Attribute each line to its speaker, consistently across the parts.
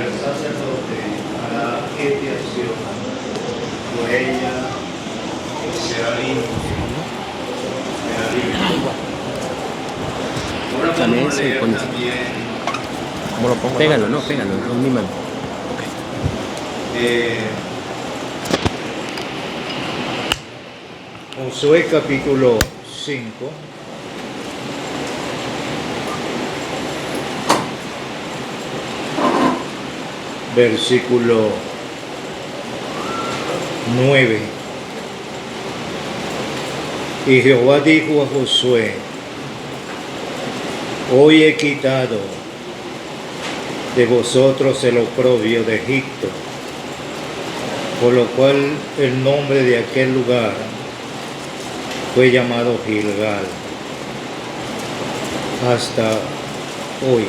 Speaker 1: el sacerdote hará expiación por ella y será limpio. Ahora vamos a leer también.
Speaker 2: ¿Cómo lo pongo? Pégalo, no, pégalo, con mi mano.
Speaker 1: Josué capítulo 5. Versículo 9. Y Jehová dijo a Josué: hoy he quitado de vosotros el oprobio de Egipto, por lo cual el nombre de aquel lugar fue llamado Gilgal hasta hoy.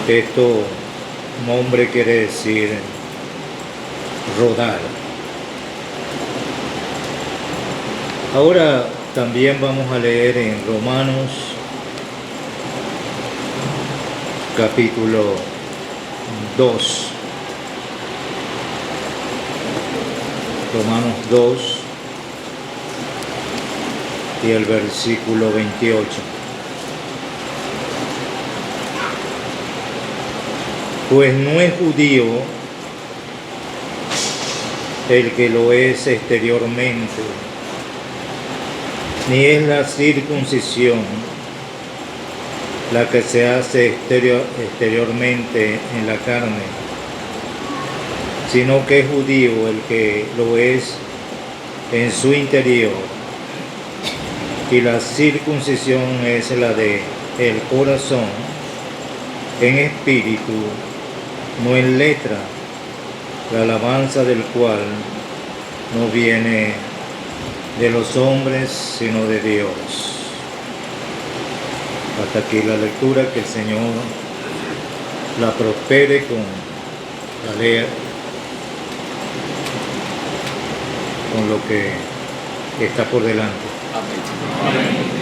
Speaker 1: Esto nombre quiere decir rodar. Ahora también vamos a leer en Romanos capítulo 2. Romanos 2 y el versículo 28. Pues no es judío el que lo es exteriormente, ni es la circuncisión la que se hace exteriormente en la carne, sino que es judío el que lo es en su interior, y la circuncisión es la de el corazón, en espíritu, no en letra, la alabanza del cual no viene de los hombres, sino de Dios. Hasta aquí la lectura, que el Señor la prospere con la ley, con lo que está por delante. Amén.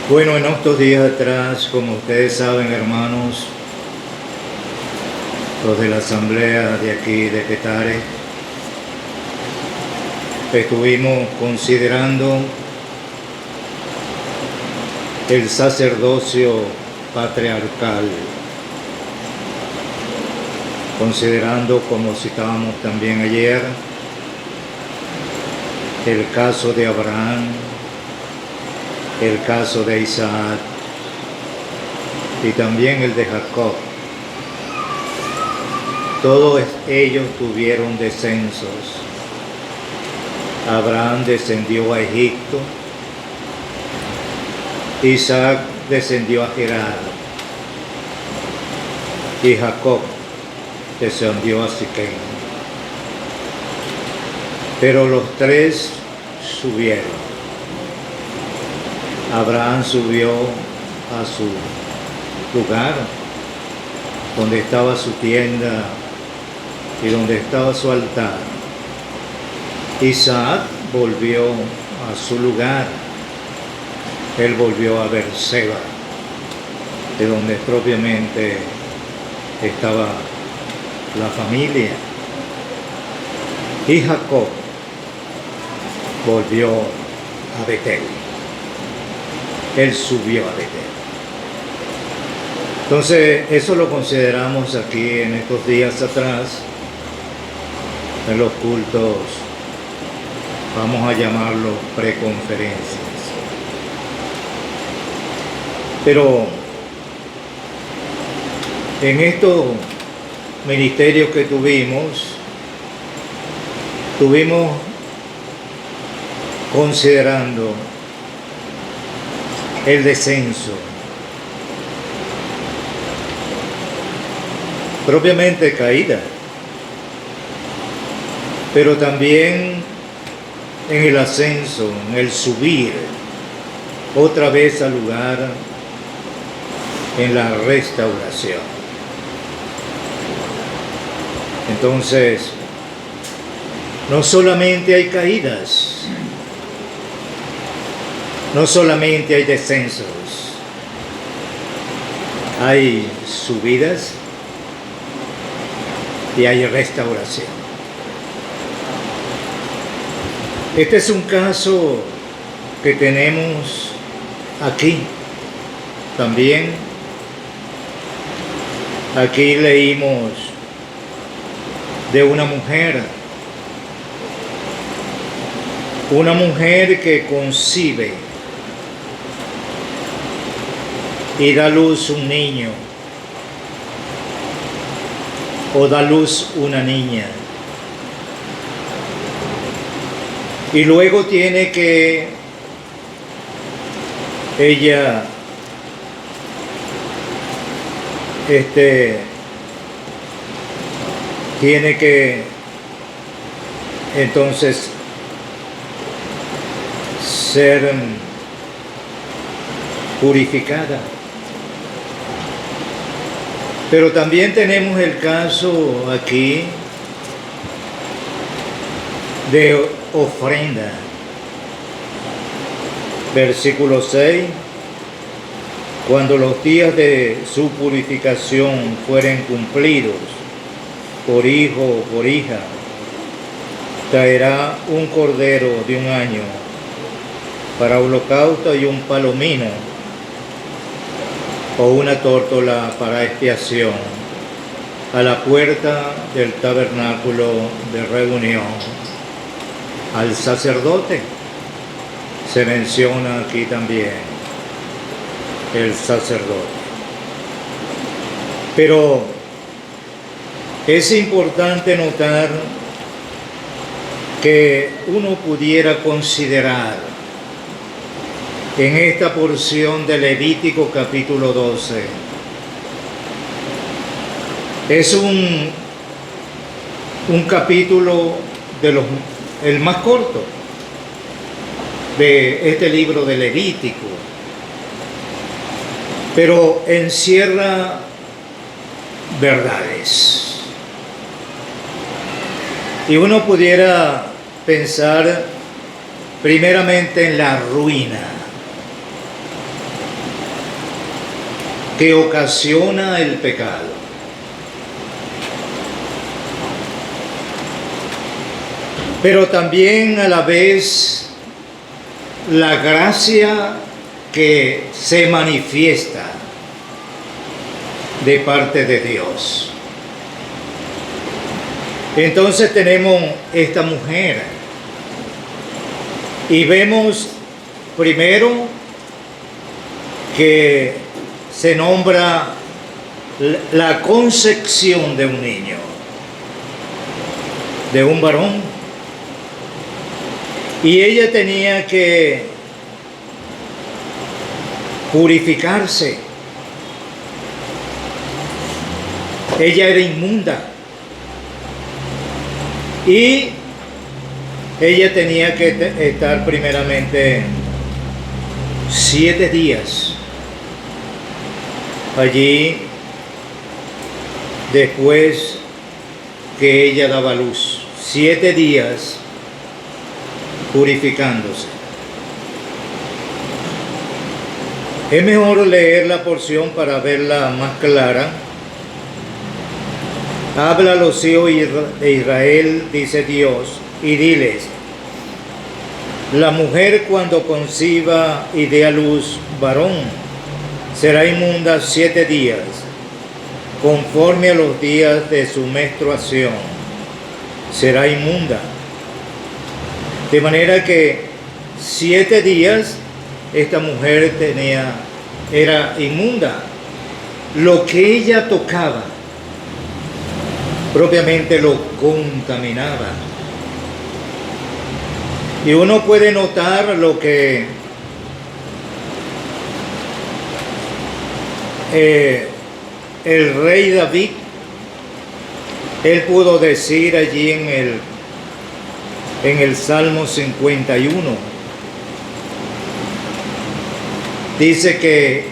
Speaker 1: Bueno, en estos días atrás, como ustedes saben, hermanos, los de la asamblea de aquí de Petare, estuvimos considerando el sacerdocio patriarcal, considerando, como citábamos también ayer, el caso de Abraham, el caso de Isaac y también el de Jacob. Todos ellos tuvieron descensos. Abraham descendió a Egipto, Isaac descendió a Gerar y Jacob descendió a Siquem. Pero los tres subieron. Abraham subió a su lugar, donde estaba su tienda y donde estaba su altar. Isaac volvió a su lugar. Él volvió a Berseba, de donde propiamente estaba la familia. Y Jacob volvió a Betel. Él subió a Betel. Entonces, eso lo consideramos aquí en estos días atrás, en los cultos, vamos a llamarlos preconferencias. Pero en estos ministerios que tuvimos considerando el descenso, propiamente caída, pero también en el ascenso, en el subir otra vez al lugar, en la restauración. Entonces, no solamente hay caídas, no solamente hay descensos, hay subidas y hay restauración. Este es un caso que tenemos aquí también. Aquí leímos de una mujer que concibe y da luz un niño o da luz una niña, y luego tiene que ella tiene que entonces ser purificada. Pero también tenemos el caso aquí de ofrenda. Versículo 6. Cuando los días de su purificación fueren cumplidos, por hijo o por hija, traerá un cordero de un año para holocausto y un palomino o una tórtola para expiación a la puerta del tabernáculo de reunión. Al sacerdote se menciona aquí también el sacerdote. Pero es importante notar que uno pudiera considerar en esta porción de Levítico capítulo 12, es un capítulo el más corto de este libro de Levítico, pero encierra verdades. Y uno pudiera pensar primeramente en la ruina que ocasiona el pecado. Pero también a la vez la gracia que se manifiesta de parte de Dios. Entonces tenemos esta mujer y vemos primero que se nombra la concepción de un niño, de un varón, y ella tenía que purificarse. Ella era inmunda y ella tenía que estar primeramente 7 días allí después que ella daba luz. 7 días purificándose. Es mejor leer la porción para verla más clara. Habla a los hijos de Israel, dice Dios, y diles: la mujer cuando conciba y dé a luz varón, será inmunda 7 días, conforme a los días de su menstruación, será inmunda. De manera que 7 días esta mujer era inmunda. Lo que ella tocaba propiamente lo contaminaba. Y uno puede notar lo que el rey David, él pudo decir allí en el Salmo 51. Dice que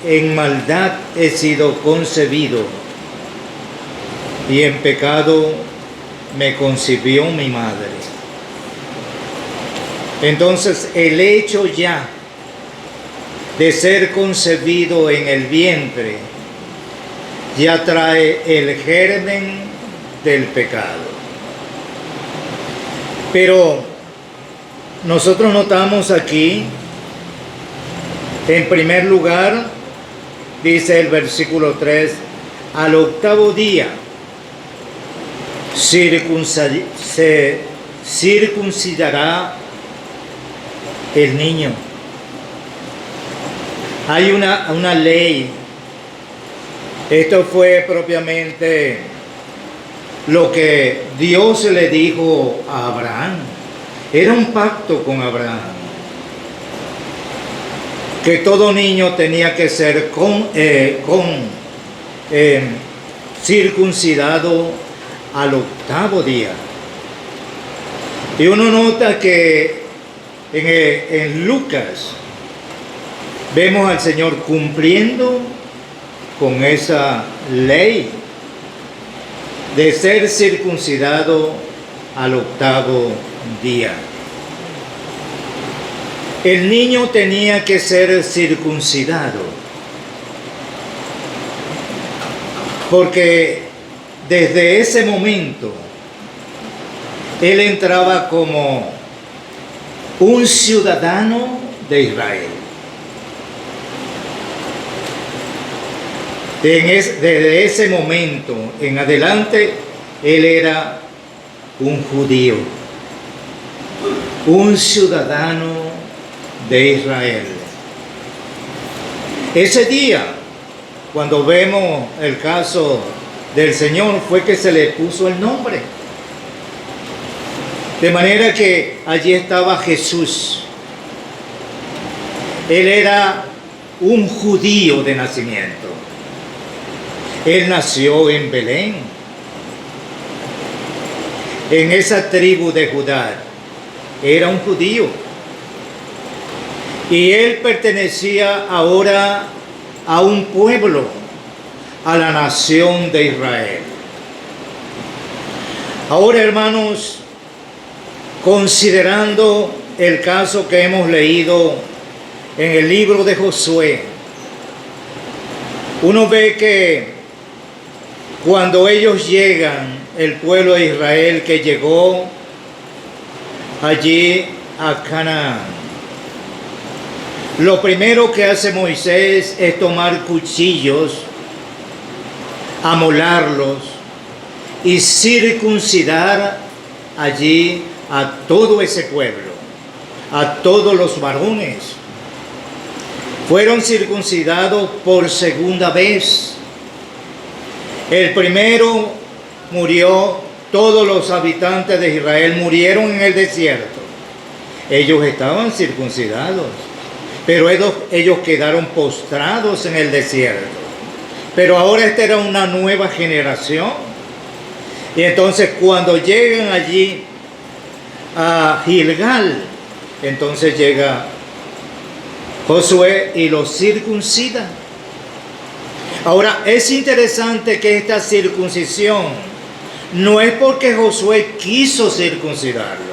Speaker 1: en maldad he sido concebido y en pecado me concibió mi madre. Entonces el hecho ya de ser concebido en el vientre ya trae el germen del pecado. Pero nosotros notamos aquí, en primer lugar, dice el versículo 3, al octavo día se circuncidará el niño. Hay una ley. Esto fue propiamente lo que Dios le dijo a Abraham. Era un pacto con Abraham, que todo niño tenía que ser circuncidado al octavo día. Y uno nota que en Lucas vemos al Señor cumpliendo con esa ley de ser circuncidado al octavo día. El niño tenía que ser circuncidado, porque desde ese momento él entraba como un ciudadano de Israel. Desde ese momento en adelante, él era un judío, un ciudadano de Israel. Ese día, cuando vemos el caso del Señor, fue que se le puso el nombre. De manera que allí estaba Jesús. Él era un judío de nacimiento. Él nació en Belén, en esa tribu de Judá. Era un judío. Y él pertenecía ahora a un pueblo, a la nación de Israel. Ahora, hermanos, considerando el caso que hemos leído en el libro de Josué, uno ve que cuando ellos llegan, el pueblo de Israel que llegó allí a Canaán, lo primero que hace Moisés es tomar cuchillos, amolarlos y circuncidar allí a todo ese pueblo, a todos los varones. Fueron circuncidados por segunda vez. El primero murió, todos los habitantes de Israel murieron en el desierto. Ellos estaban circuncidados, pero ellos quedaron postrados en el desierto. Pero ahora esta era una nueva generación. Y entonces cuando llegan allí a Gilgal, entonces llega Josué y los circuncida. Ahora, es interesante que esta circuncisión no es porque Josué quiso circuncidarlos.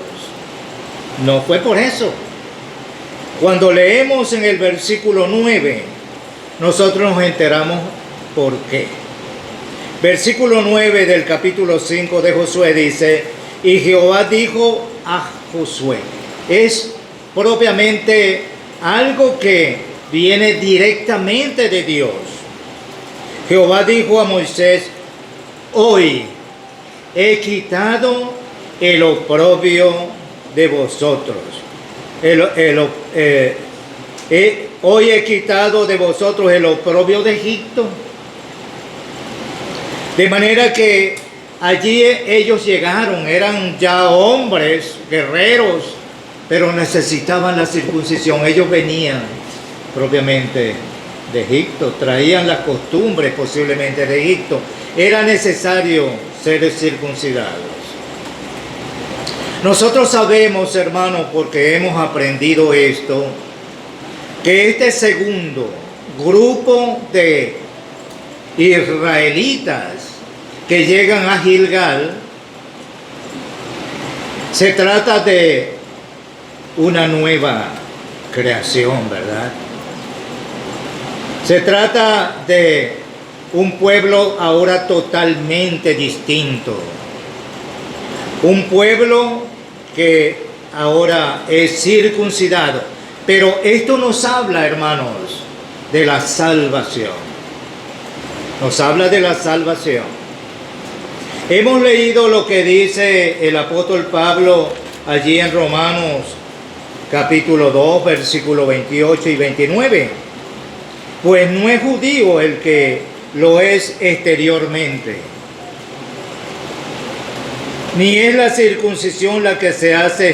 Speaker 1: No fue por eso. Cuando leemos en el versículo 9, nosotros nos enteramos por qué. Versículo 9 del capítulo 5 de Josué dice, y Jehová dijo a Josué. Es propiamente algo que viene directamente de Dios. Jehová dijo a Moisés, hoy he quitado el oprobio de vosotros. Hoy he quitado de vosotros el oprobio de Egipto. De manera que allí ellos llegaron, eran ya hombres, guerreros, pero necesitaban la circuncisión. Ellos venían propiamente de Egipto, traían las costumbres posiblemente de Egipto. Era necesario ser circuncidados. Nosotros sabemos, hermanos, porque hemos aprendido esto, que este segundo grupo de israelitas que llegan a Gilgal, se trata de una nueva creación, ¿verdad? Se trata de un pueblo ahora totalmente distinto. Un pueblo que ahora es circuncidado. Pero esto nos habla, hermanos, de la salvación. Nos habla de la salvación. Hemos leído lo que dice el apóstol Pablo allí en Romanos capítulo 2, versículos 28 y 29. Pues no es judío el que lo es exteriormente, ni es la circuncisión la que se hace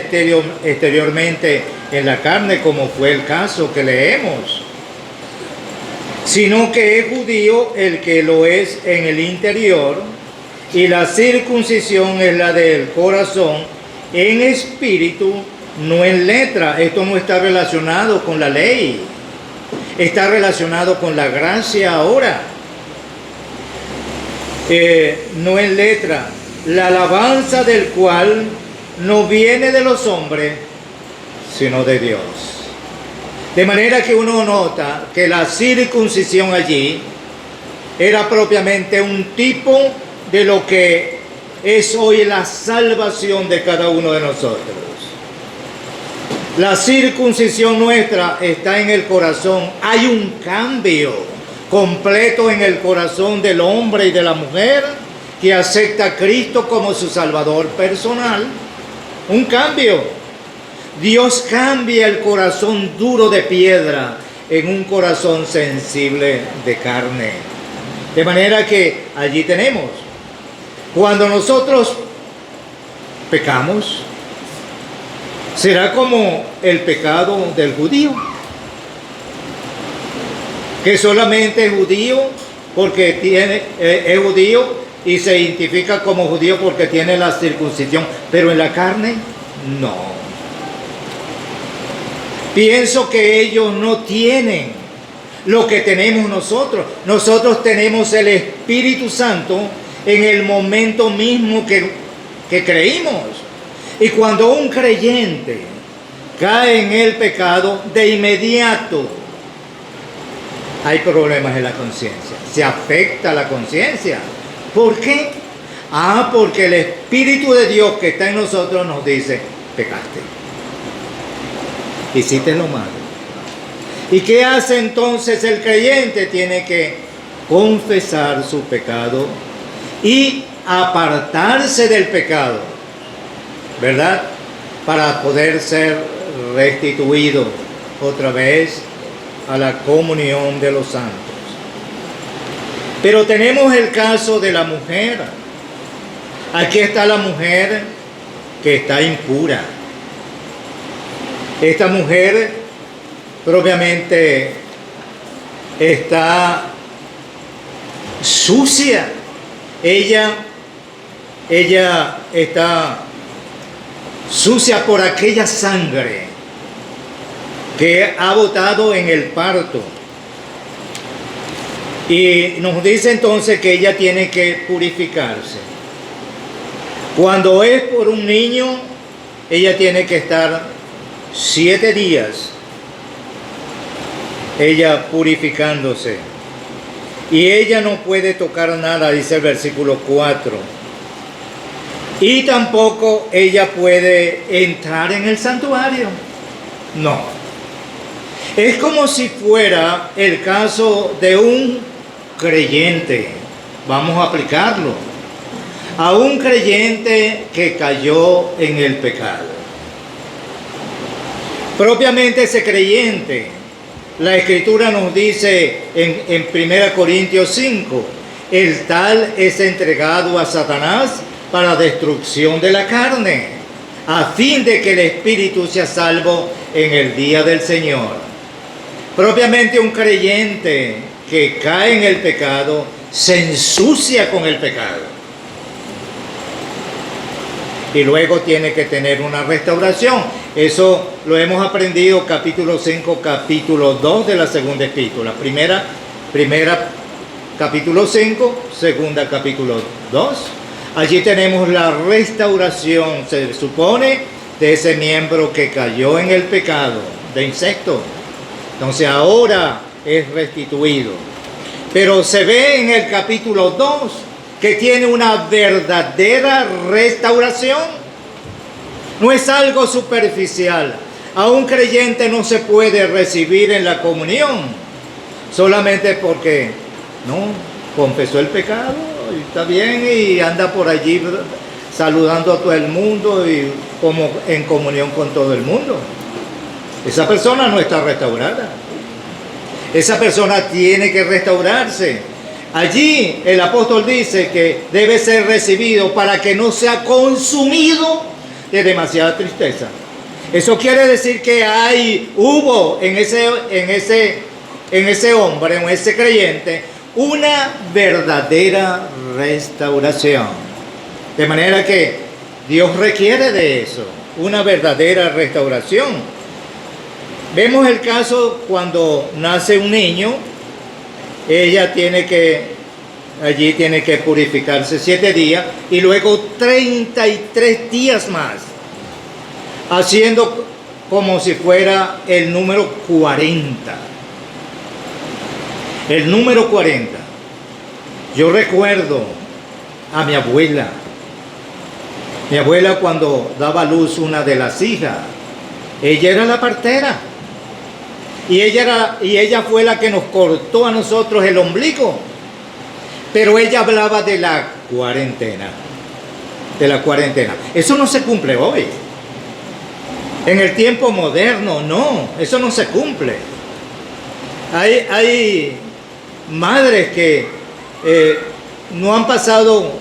Speaker 1: exteriormente en la carne, como fue el caso que leemos, sino que es judío el que lo es en el interior, y la circuncisión es la del corazón, en espíritu, no en letra. Esto no está relacionado con la ley, está relacionado con la gracia ahora. No en letra, la alabanza del cual no viene de los hombres, sino de Dios. De manera que uno nota que la circuncisión allí era propiamente un tipo de lo que es hoy la salvación de cada uno de nosotros. La circuncisión nuestra está en el corazón. Hay un cambio completo en el corazón del hombre y de la mujer que acepta a Cristo como su Salvador personal. Un cambio. Dios cambia el corazón duro de piedra en un corazón sensible de carne. De manera que allí tenemos, cuando nosotros pecamos, será como el pecado del judío, que solamente es judío porque es judío y se identifica como judío porque tiene la circuncisión, pero en la carne no. Pienso que ellos no tienen lo que tenemos nosotros. Nosotros tenemos el Espíritu Santo en el momento mismo que creímos. Y cuando un creyente cae en el pecado, de inmediato hay problemas en la conciencia. Se afecta la conciencia. ¿Por qué? Porque el Espíritu de Dios que está en nosotros nos dice, pecaste, hiciste lo malo. ¿Y qué hace entonces el creyente? Tiene que confesar su pecado y apartarse del pecado, ¿verdad? Para poder ser restituido otra vez a la comunión de los santos. Pero tenemos el caso de la mujer. Aquí está la mujer que está impura. Esta mujer propiamente está sucia. Ella está sucia por aquella sangre que ha botado en el parto. Y nos dice entonces que ella tiene que purificarse. Cuando es por un niño, ella tiene que estar 7 días, ella purificándose. Y ella no puede tocar nada, dice el versículo 4. Y tampoco ella puede entrar en el santuario. No. Es como si fuera el caso de un creyente. Vamos a aplicarlo. A un creyente que cayó en el pecado. Propiamente ese creyente, la Escritura nos dice en 1 Corintios 5, el tal es entregado a Satanás para destrucción de la carne, a fin de que el espíritu sea salvo en el día del Señor. Propiamente un creyente que cae en el pecado se ensucia con el pecado. Y luego tiene que tener una restauración. Eso lo hemos aprendido capítulo 5, capítulo 2 de la segunda epístola. Primera capítulo 5, segunda capítulo 2. Allí tenemos la restauración, se supone, de ese miembro que cayó en el pecado de incesto. Entonces ahora es restituido. Pero se ve en el capítulo 2 que tiene una verdadera restauración. No es algo superficial. A un creyente no se puede recibir en la comunión solamente porque no confesó el pecado y está bien y anda por allí saludando a todo el mundo y como en comunión con todo el mundo. Esa persona no está restaurada. Esa persona tiene que restaurarse. Allí el apóstol dice que debe ser recibido para que no sea consumido de demasiada tristeza. Eso quiere decir que hubo en ese hombre, en ese creyente, una verdadera restauración. De manera que Dios requiere de eso, una verdadera restauración. Vemos el caso cuando nace un niño, ella allí tiene que purificarse 7 días y luego 33 días más, haciendo como si fuera el número 40. El número 40. Yo recuerdo a mi abuela. Mi abuela cuando daba a luz una de las hijas, ella era la partera. Y ella fue la que nos cortó a nosotros el ombligo. Pero ella hablaba de la cuarentena. De la cuarentena. Eso no se cumple hoy. En el tiempo moderno, no. Eso no se cumple. Hay madres que no han pasado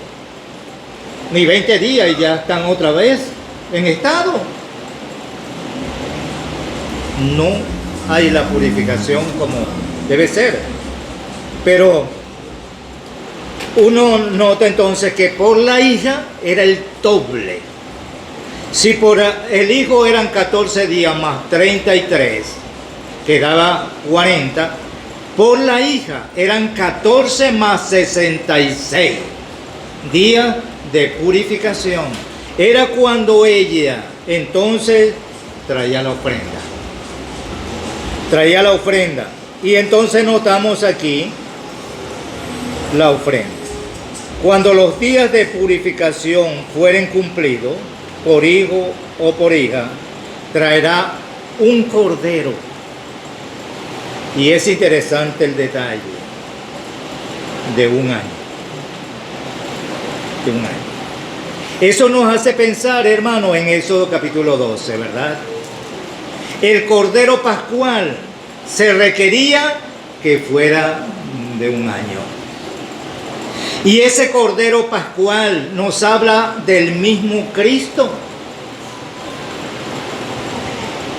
Speaker 1: ni 20 días y ya están otra vez en estado. No hay la purificación como debe ser. Pero uno nota entonces que por la hija era el doble. Si por el hijo eran 14 días más 33, quedaba 40, por la hija eran 14 más 66 días de purificación. Era cuando ella entonces traía la ofrenda. Traía la ofrenda. Y entonces notamos aquí la ofrenda. Cuando los días de purificación fueren cumplidos, por hijo o por hija, traerá un cordero. Y es interesante el detalle de un año. De un año. Eso nos hace pensar, hermano, en Éxodo capítulo 12, ¿verdad? El cordero pascual se requería que fuera de un año. Y ese cordero pascual nos habla del mismo Cristo.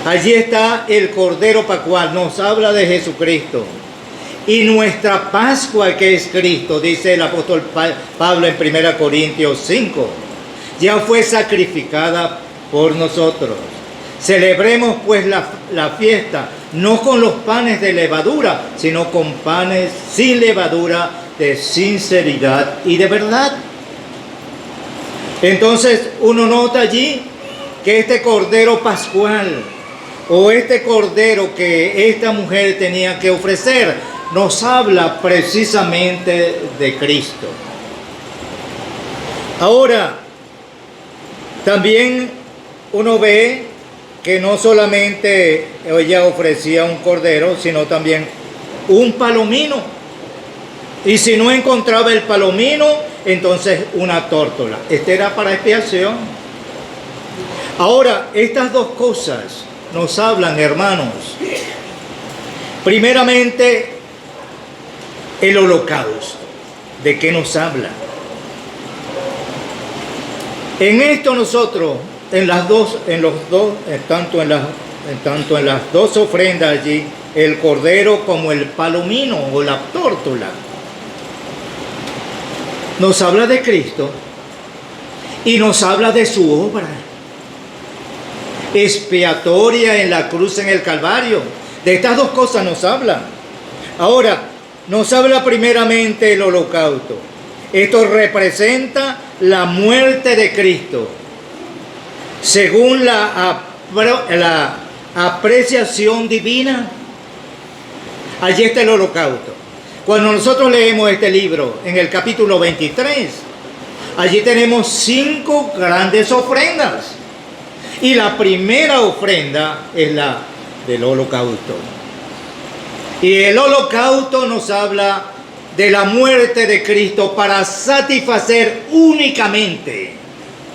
Speaker 1: Allí está el cordero pascual, nos habla de Jesucristo. Y nuestra Pascua, que es Cristo, dice el apóstol Pablo en 1 Corintios 5, ya fue sacrificada por nosotros. Celebremos pues la fiesta, no con los panes de levadura, sino con panes sin levadura, de sinceridad y de verdad. Entonces uno nota allí que este cordero pascual, o este cordero que esta mujer tenía que ofrecer, nos habla precisamente de Cristo. Ahora, también uno ve que no solamente ella ofrecía un cordero, sino también un palomino. Y si no encontraba el palomino, entonces una tórtola. Este era para expiación. Ahora, estas dos cosas nos hablan, hermanos. Primeramente, el holocausto. ¿De qué nos habla? En esto nosotros, tanto en las dos ofrendas allí, el cordero como el palomino o la tórtola, nos habla de Cristo y nos habla de su obra expiatoria en la cruz, en el Calvario. De estas dos cosas nos habla. Ahora, nos habla primeramente el holocausto. Esto representa la muerte de Cristo, según la apreciación divina. Allí está el holocausto. Cuando nosotros leemos este libro en el capítulo 23, allí tenemos 5 grandes ofrendas. Y la primera ofrenda es la del holocausto. Y el holocausto nos habla de la muerte de Cristo para satisfacer únicamente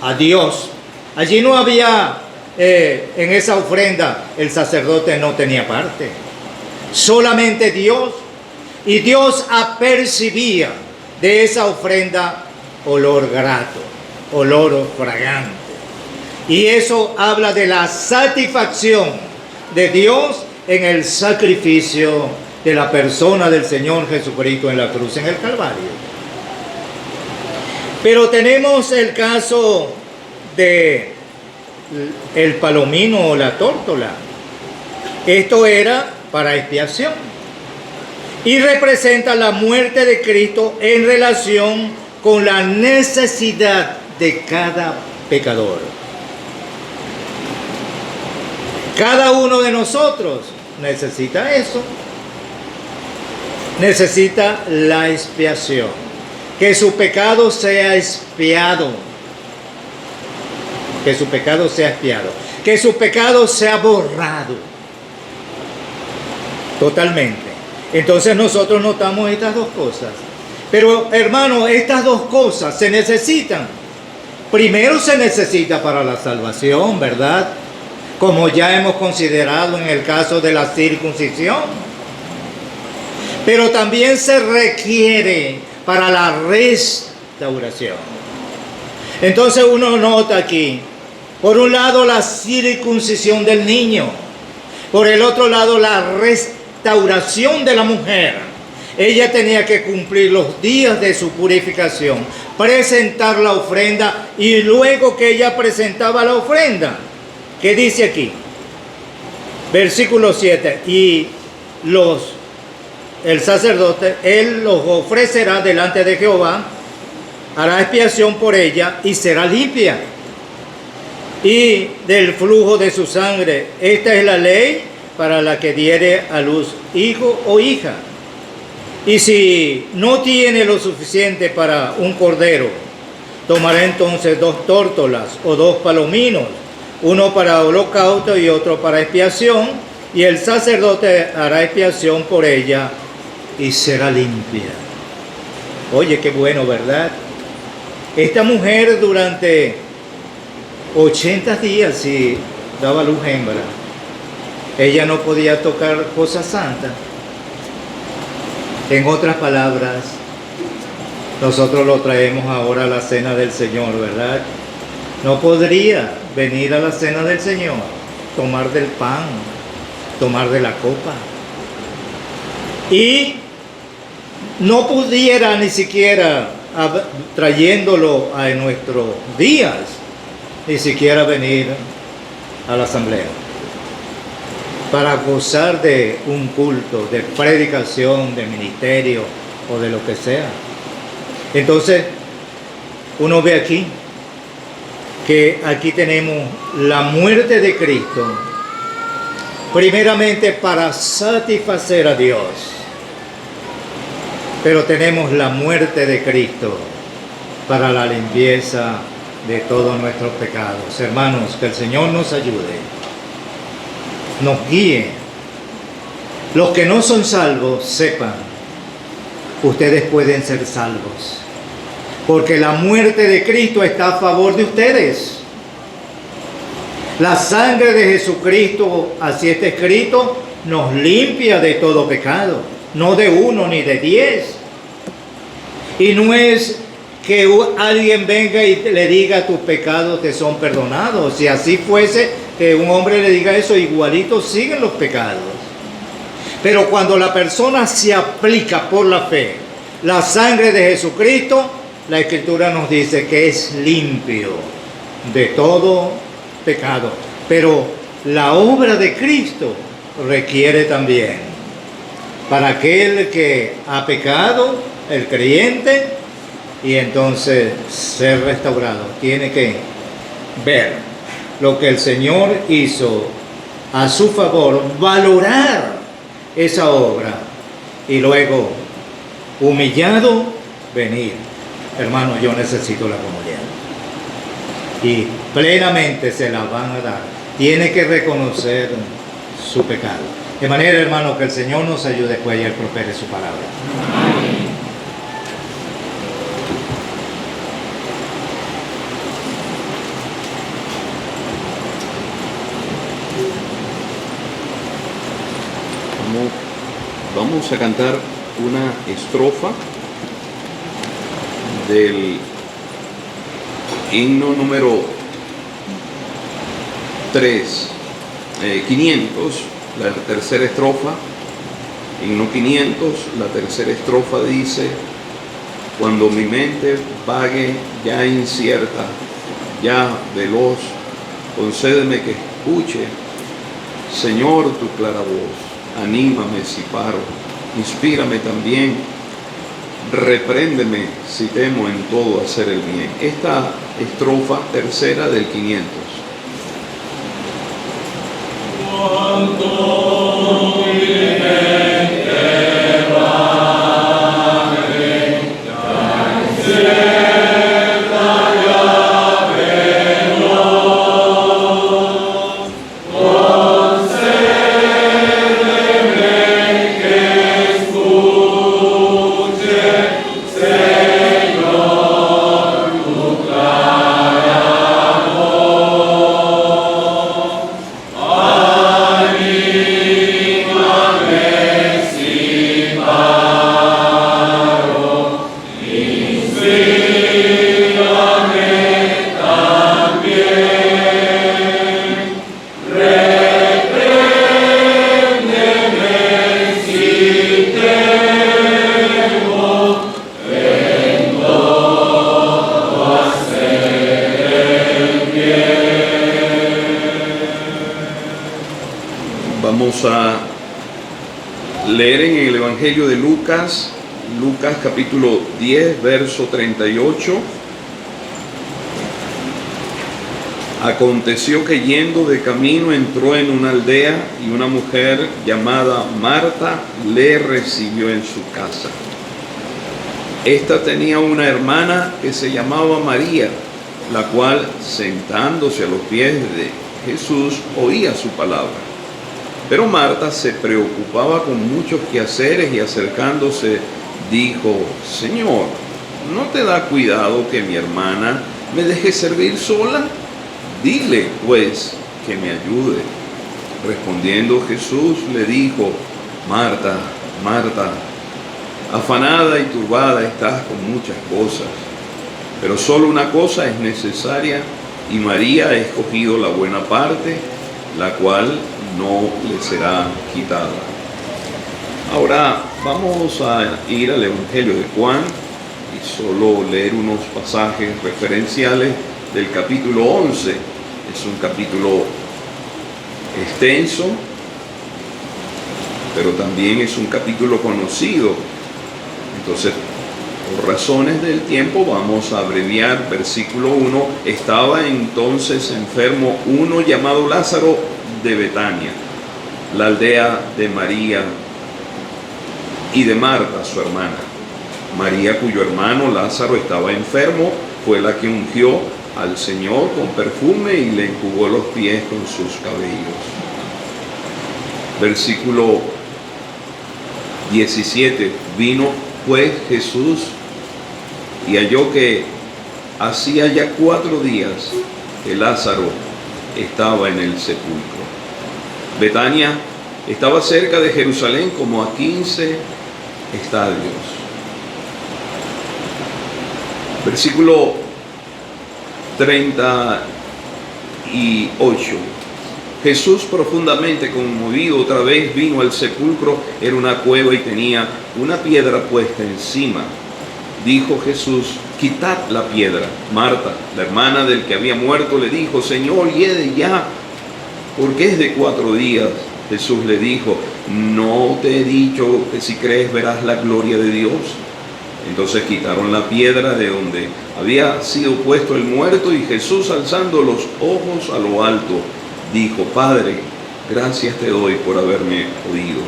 Speaker 1: a Dios. Allí no había, en esa ofrenda, el sacerdote no tenía parte. Solamente Dios. Y Dios apercibía de esa ofrenda olor grato, olor fragante. Y eso habla de la satisfacción de Dios en el sacrificio de la persona del Señor Jesucristo en la cruz, en el Calvario. Pero tenemos el caso de el palomino o la tórtola. Esto era para expiación y representa la muerte de Cristo en relación con la necesidad de cada pecador. Cada uno de nosotros necesita eso. Necesita la expiación. Que su pecado sea expiado. Que su pecado sea expiado. Que su pecado sea borrado. Totalmente. Entonces nosotros notamos estas dos cosas. Pero hermano, estas dos cosas se necesitan. Primero se necesita para la salvación, ¿verdad? Como ya hemos considerado en el caso de la circuncisión. Pero también se requiere para la restauración. Entonces uno nota aquí, por un lado la circuncisión del niño, por el otro lado la restauración de la mujer. Ella tenía que cumplir los días de su purificación, presentar la ofrenda y luego que ella presentaba la ofrenda, ¿qué dice aquí? Versículo 7, y el sacerdote, él los ofrecerá delante de Jehová, hará expiación por ella y será limpia. Y del flujo de su sangre, esta es la ley para la que diere a luz hijo o hija. Y si no tiene lo suficiente para un cordero, tomará entonces 2 tórtolas o 2 palominos, uno para holocausto y otro para expiación, y el sacerdote hará expiación por ella y será limpia. Oye, qué bueno, ¿verdad? Esta mujer durante 80 días, si daba luz hembra, ella no podía tocar cosas santas. En otras palabras, nosotros lo traemos ahora a la cena del Señor, ¿verdad? No podría venir a la cena del Señor, tomar del pan, tomar de la copa. Y no pudiera ni siquiera, trayéndolo a nuestros días, ni siquiera venir a la asamblea para gozar de un culto, de predicación, de ministerio o de lo que sea. Entonces, uno ve aquí que aquí tenemos la muerte de Cristo, primeramente para satisfacer a Dios, pero tenemos la muerte de Cristo para la limpieza de todos nuestros pecados. Hermanos, que el Señor nos ayude, nos guíe. Los que no son salvos, sepan, ustedes pueden ser salvos, porque la muerte de Cristo está a favor de ustedes. La sangre de Jesucristo, así está escrito, nos limpia de todo pecado, no de 1 ni de 10. Y no es que alguien venga y le diga tus pecados te son perdonados. Si así fuese, que un hombre le diga eso, igualito siguen los pecados. Pero cuando la persona se aplica por la fe la sangre de Jesucristo, la Escritura nos dice que es limpio de todo pecado. Pero la obra de Cristo requiere también, para aquel que ha pecado, el creyente, y entonces ser restaurado, tiene que ver lo que el Señor hizo a su favor, valorar esa obra y luego humillado, venid. Hermano, yo necesito la comunión. Y plenamente se la van a dar. Tiene que reconocer su pecado. De manera, hermano, que el Señor nos ayude pues y Él prospere su palabra.
Speaker 3: Vamos a cantar una estrofa del himno número 500, la tercera estrofa, himno 500, la tercera estrofa dice: cuando mi mente vague ya incierta, ya veloz, concédeme que escuche, Señor, tu clara voz. Anímame si paro, inspírame también, repréndeme si temo en todo hacer el bien. Esta estrofa tercera del 500. Vamos a leer en el Evangelio de Lucas, Lucas capítulo 10, verso 38. Aconteció que yendo de camino entró en una aldea y una mujer llamada Marta le recibió en su casa. Esta tenía una hermana que se llamaba María, la cual, sentándose a los pies de Jesús, oía su palabra. Pero Marta se preocupaba con muchos quehaceres y acercándose dijo: Señor, ¿no te da cuidado que mi hermana me deje servir sola? Dile, pues, que me ayude. Respondiendo Jesús le dijo: Marta, Marta, afanada y turbada estás con muchas cosas, pero solo una cosa es necesaria, y María ha escogido la buena parte, la cual no le será quitada. Ahora vamos a ir al Evangelio de Juan y solo leer unos pasajes referenciales del capítulo 11. Es un capítulo extenso, pero también es un capítulo conocido. Entonces, por razones del tiempo vamos a abreviar. Versículo 1: estaba entonces enfermo uno llamado Lázaro de Betania, la aldea de María y de Marta, su hermana. María, cuyo hermano Lázaro estaba enfermo, fue la que ungió al Señor con perfume y le enjugó los pies con sus cabellos. Versículo 17: vino pues Jesús y halló que hacía ya 4 días que Lázaro estaba en el sepulcro. Betania estaba cerca de Jerusalén como a 15 estadios. Versículo 38. Jesús, profundamente conmovido, otra vez vino al sepulcro. Era una cueva y tenía una piedra puesta encima. Dijo Jesús: quitad la piedra. Marta, la hermana del que había muerto, le dijo: Señor, hiede ya, porque es de 4 días. Jesús le dijo: ¿no te he dicho que si crees verás la gloria de Dios? Entonces quitaron la piedra de donde había sido puesto el muerto, y Jesús, alzando los ojos a lo alto, dijo: Padre, gracias te doy por haberme oído.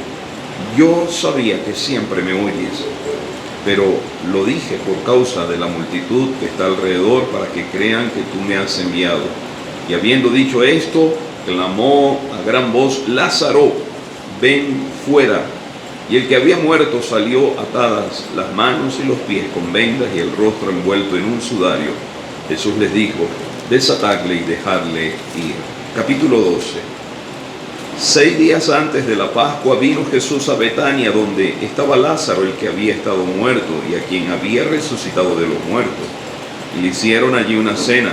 Speaker 3: Yo sabía que siempre me oyes, pero lo dije por causa de la multitud que está alrededor, para que crean que tú me has enviado. Y habiendo dicho esto, clamó a gran voz: Lázaro, ven fuera. Y el que había muerto salió, atadas las manos y los pies con vendas y el rostro envuelto en un sudario. Jesús les dijo: desatadle y dejadle ir. Capítulo 12. 6 días antes de la Pascua vino Jesús a Betania, donde estaba Lázaro, el que había estado muerto y a quien había resucitado de los muertos. Y le hicieron allí una cena.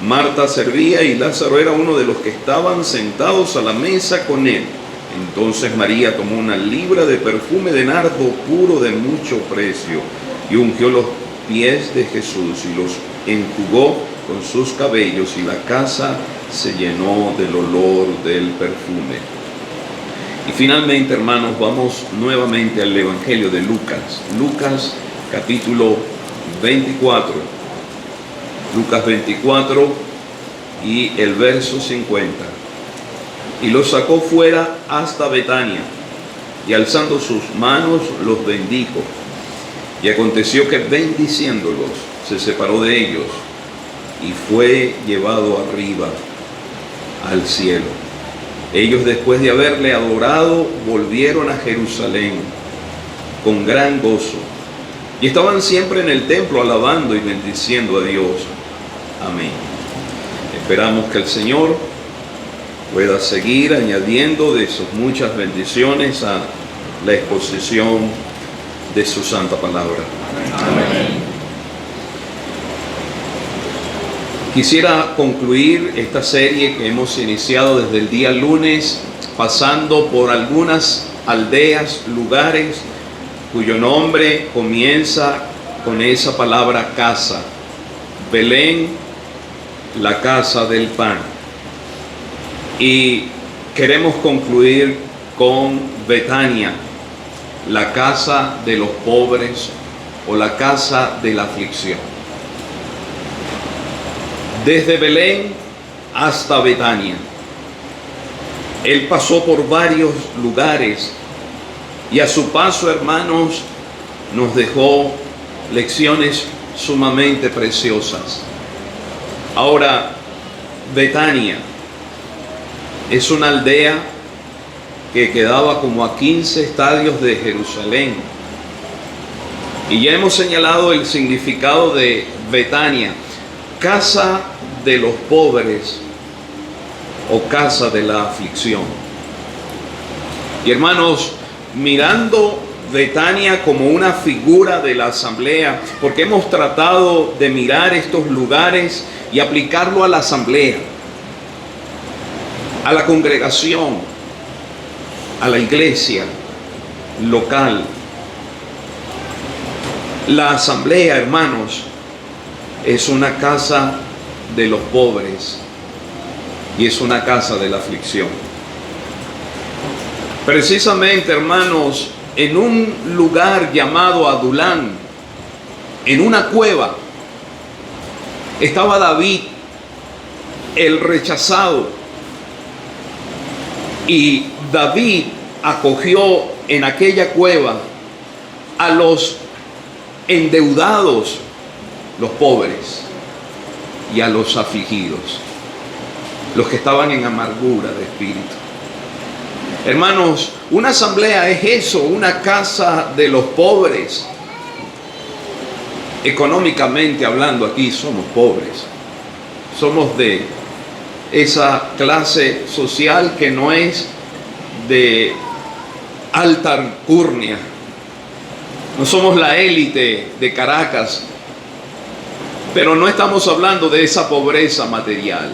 Speaker 3: Marta servía y Lázaro era uno de los que estaban sentados a la mesa con él. Entonces María tomó una libra de perfume de nardo puro de mucho precio y ungió los pies de Jesús y los enjugó con sus cabellos, y la casa se llenó del olor del perfume. Y finalmente, hermanos, vamos nuevamente al Evangelio de Lucas. Lucas capítulo 24. Lucas 24 y el verso 50. Y los sacó fuera hasta Betania, y alzando sus manos los bendijo. Y aconteció que, bendiciéndolos, se separó de ellos y fue llevado arriba al cielo. Ellos, después de haberle adorado, volvieron a Jerusalén con gran gozo, y estaban siempre en el templo alabando y bendiciendo a Dios. Amén. Esperamos que el Señor pueda seguir añadiendo de sus muchas bendiciones a la exposición de su santa palabra. Amén. Quisiera concluir esta serie que hemos iniciado desde el día lunes, pasando por algunas aldeas, lugares cuyo nombre comienza con esa palabra casa. Belén, la casa del pan. Y queremos concluir con Betania, la casa de los pobres o la casa de la aflicción. Desde Belén hasta Betania, Él pasó por varios lugares y a su paso, hermanos, nos dejó lecciones sumamente preciosas. Ahora, Betania es una aldea que quedaba como a 15 estadios de Jerusalén. Y ya hemos señalado el significado de Betania: casa de los pobres o casa de la aflicción. Y hermanos, mirando Betania como una figura de la asamblea, porque hemos tratado de mirar estos lugares y aplicarlo a la asamblea, a la congregación, a la iglesia local. La asamblea, hermanos, es una casa de los pobres y es una casa de la aflicción. Precisamente, hermanos, en un lugar llamado Adulán, en una cueva, estaba David, el rechazado. Y David acogió en aquella cueva a los endeudados, los pobres, y a los afligidos, los que estaban en amargura de espíritu. Hermanos, una asamblea es eso, una casa de los pobres. Económicamente hablando, aquí somos pobres. Somos de esa clase social que no es de alta alcurnia. No somos la élite de Caracas, pero no estamos hablando de esa pobreza material.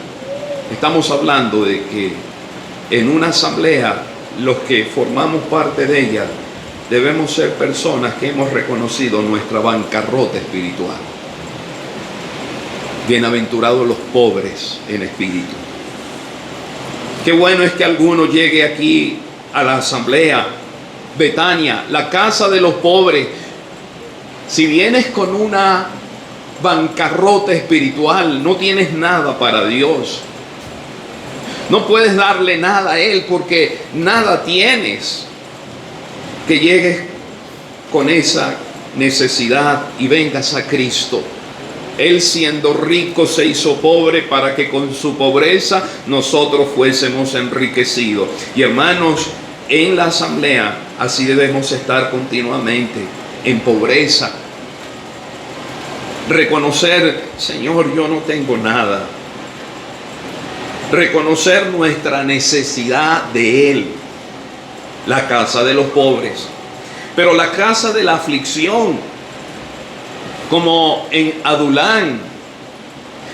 Speaker 3: Estamos hablando de que en una asamblea, los que formamos parte de ella, debemos ser personas que hemos reconocido nuestra bancarrota espiritual. Bienaventurados los pobres en espíritu. Qué bueno es que alguno llegue aquí a la asamblea Betania, la casa de los pobres. Si vienes con una bancarrota espiritual, no tienes nada para Dios. No puedes darle nada a Él porque nada tienes. Que llegues con esa necesidad y vengas a Cristo. Él, siendo rico, se hizo pobre para que con su pobreza nosotros fuésemos enriquecidos. Y hermanos, en la asamblea así debemos estar continuamente, en pobreza. Reconocer: Señor, yo no tengo nada. Reconocer nuestra necesidad de Él. La casa de los pobres. Pero la casa de la aflicción, como en Adulán,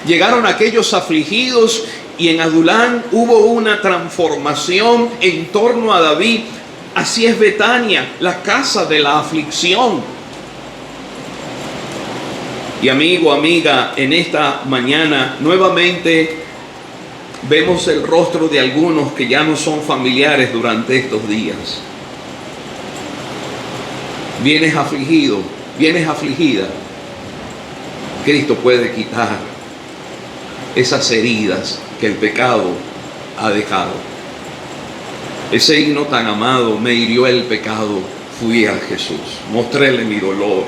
Speaker 3: llegaron aquellos afligidos y en Adulán hubo una transformación en torno a David. Así es Betania, la casa de la aflicción. Y amigo, amiga, en esta mañana nuevamente vemos el rostro de algunos que ya no son familiares durante estos días. Vienes afligido, vienes afligida. Cristo puede quitar esas heridas que el pecado ha dejado. Ese himno tan amado: me hirió el pecado, fui a Jesús, mostréle mi dolor.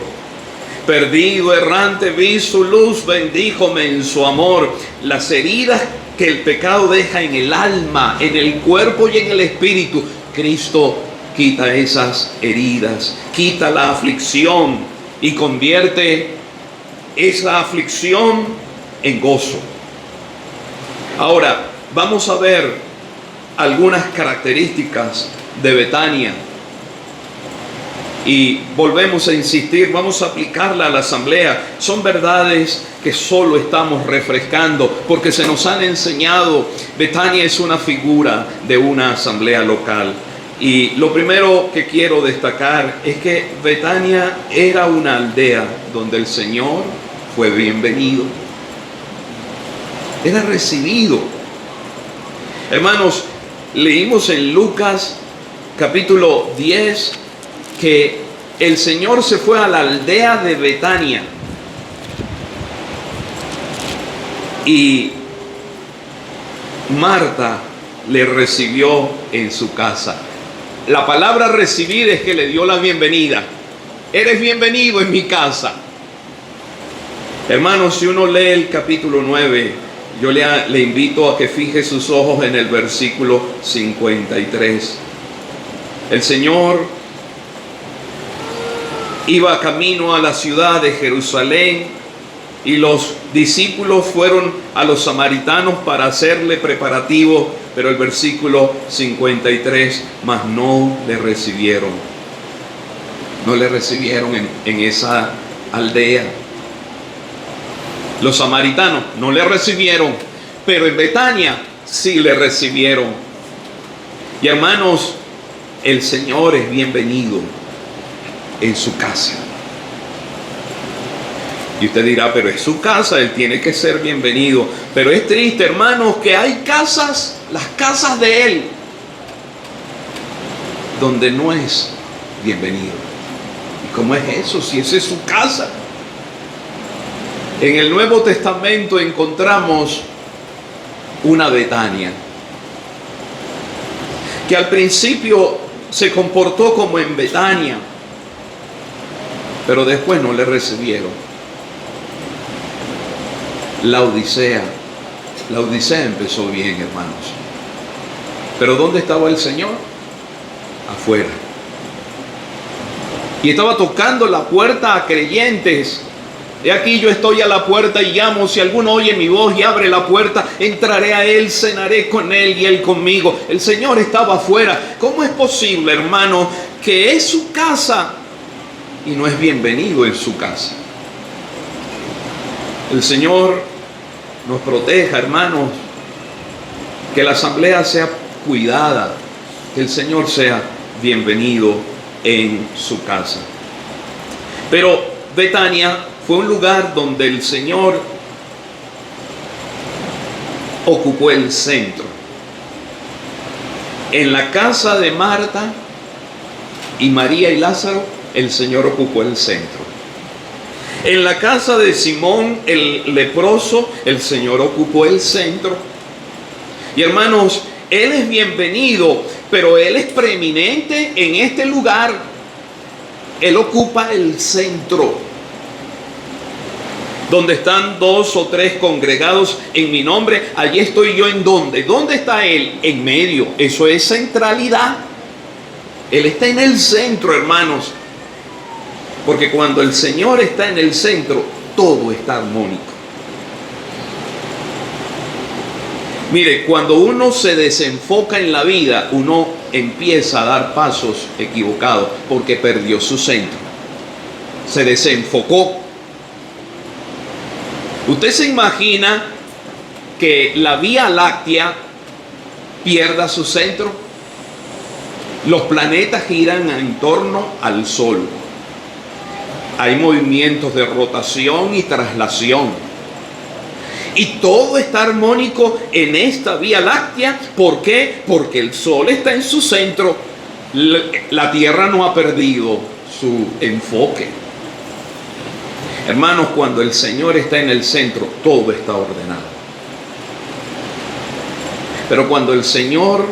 Speaker 3: Perdido, errante, vi su luz, bendíjome en su amor. Las heridas que el pecado deja en el alma, en el cuerpo y en el espíritu, Cristo quita esas heridas, quita la aflicción y convierte esa aflicción en gozo. Ahora, vamos a ver algunas características de Betania. Y volvemos a insistir, vamos a aplicarla a la asamblea. Son verdades que solo estamos refrescando porque se nos han enseñado. Betania es una figura de una asamblea local. Y lo primero que quiero destacar es que Betania era una aldea donde el Señor fue bienvenido. Era recibido. Hermanos, leímos en Lucas capítulo 10 que el Señor se fue a la aldea de Betania y Marta le recibió en su casa. La palabra recibir es que le dio la bienvenida. Eres bienvenido en mi casa. Hermanos, si uno lee el capítulo 9, yo le invito a que fije sus ojos en el versículo 53. El Señor iba camino a la ciudad de Jerusalén y los discípulos fueron a los samaritanos para hacerle preparativo, pero el versículo 53, mas no le recibieron. No le recibieron en esa aldea. Los samaritanos no le recibieron, pero en Betania sí le recibieron. Y hermanos, el Señor es bienvenido en su casa. Y usted dirá, pero es su casa, Él tiene que ser bienvenido. Pero es triste, hermanos, que hay casas, las casas de Él, donde no es bienvenido. ¿Y cómo es eso si esa es su casa? En el Nuevo Testamento encontramos una Betania que al principio se comportó como en Betania, pero después no le recibieron. La Odisea empezó bien, hermanos. Pero ¿dónde estaba el Señor? Afuera. Y estaba tocando la puerta a creyentes. He aquí yo estoy a la puerta y llamo. Si alguno oye mi voz y abre la puerta, entraré a él, cenaré con él y él conmigo. El Señor estaba afuera. ¿Cómo es posible, hermano, que es su casa y no es bienvenido en su casa? El Señor nos proteja, hermanos, que la asamblea sea cuidada, que el Señor sea bienvenido en su casa. Pero Betania fue un lugar donde el Señor ocupó el centro. En la casa de Marta y María y Lázaro, el Señor ocupó el centro. En la casa de Simón el leproso, el Señor ocupó el centro. Y hermanos, Él es bienvenido, pero Él es preeminente en este lugar. Él ocupa el centro. Donde están 2 o 3 congregados en mi nombre, allí estoy yo. ¿En dónde? ¿Dónde está Él? En medio. Eso es centralidad. Él está en el centro, hermanos. Porque cuando el Señor está en el centro, todo está armónico. Mire, cuando uno se desenfoca en la vida, uno empieza a dar pasos equivocados porque perdió su centro. Se desenfocó. ¿Usted se imagina que la Vía Láctea pierda su centro? Los planetas giran en torno al Sol. Hay movimientos de rotación y traslación. Y todo está armónico en esta Vía Láctea. ¿Por qué? Porque el Sol está en su centro. La Tierra no ha perdido su enfoque. Hermanos, cuando el Señor está en el centro, todo está ordenado. Pero cuando el Señor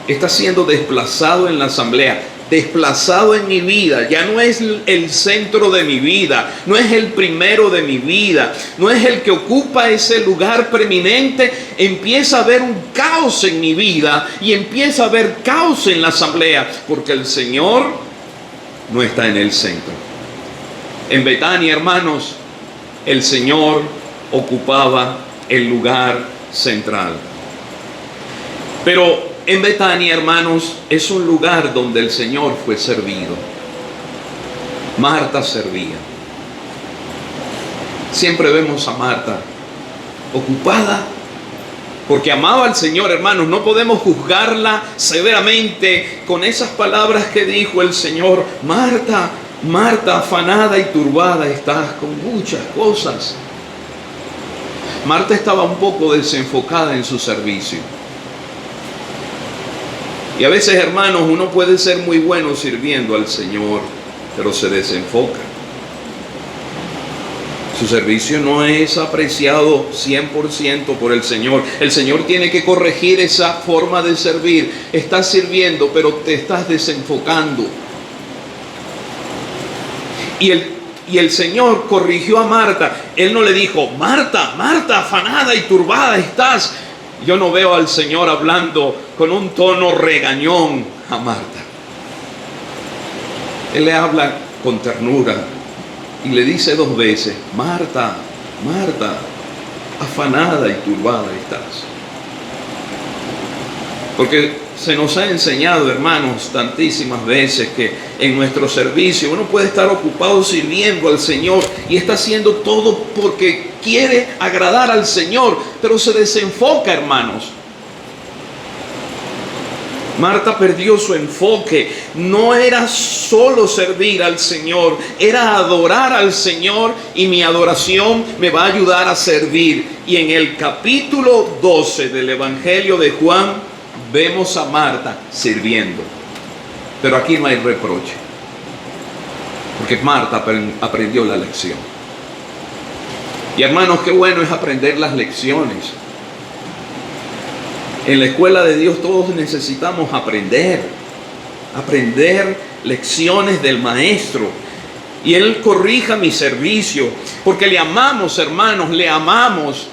Speaker 3: está siendo desplazado en la asamblea, desplazado en mi vida, ya no es el centro de mi vida, no es el primero de mi vida, no es el que ocupa ese lugar preeminente, empieza a haber un caos en mi vida y empieza a haber caos en la asamblea, porque el Señor no está en el centro. En Betania, hermanos, el Señor ocupaba el lugar central. Pero en Betania, hermanos, es un lugar donde el Señor fue servido. Marta servía. Siempre vemos a Marta ocupada porque amaba al Señor, hermanos. No podemos juzgarla severamente con esas palabras que dijo el Señor. Marta, Marta, afanada y turbada estás con muchas cosas. Marta estaba un poco desenfocada en su servicio. Y a veces, hermanos, uno puede ser muy bueno sirviendo al Señor, pero se desenfoca. Su servicio no es apreciado 100% por el Señor. El Señor tiene que corregir esa forma de servir. Estás sirviendo, pero te estás desenfocando. Y el Señor corrigió a Marta. Él no le dijo, Marta, Marta, afanada y turbada estás. Yo no veo al Señor hablando con un tono regañón a Marta. Él le habla con ternura y le dice 2 veces, Marta, Marta, afanada y turbada estás. Porque se nos ha enseñado, hermanos, tantísimas veces que en nuestro servicio uno puede estar ocupado sirviendo al Señor y está haciendo todo porque quiere agradar al Señor, pero se desenfoca, hermanos. Marta perdió su enfoque. No era solo servir al Señor, era adorar al Señor, y mi adoración me va a ayudar a servir. Y en el capítulo 12 del Evangelio de Juan vemos a Marta sirviendo. Pero aquí no hay reproche, porque Marta aprendió la lección. Y hermanos, qué bueno es aprender las lecciones. En la escuela de Dios todos necesitamos aprender lecciones del Maestro. Y Él corrija mi servicio, porque le amamos, hermanos, le amamos.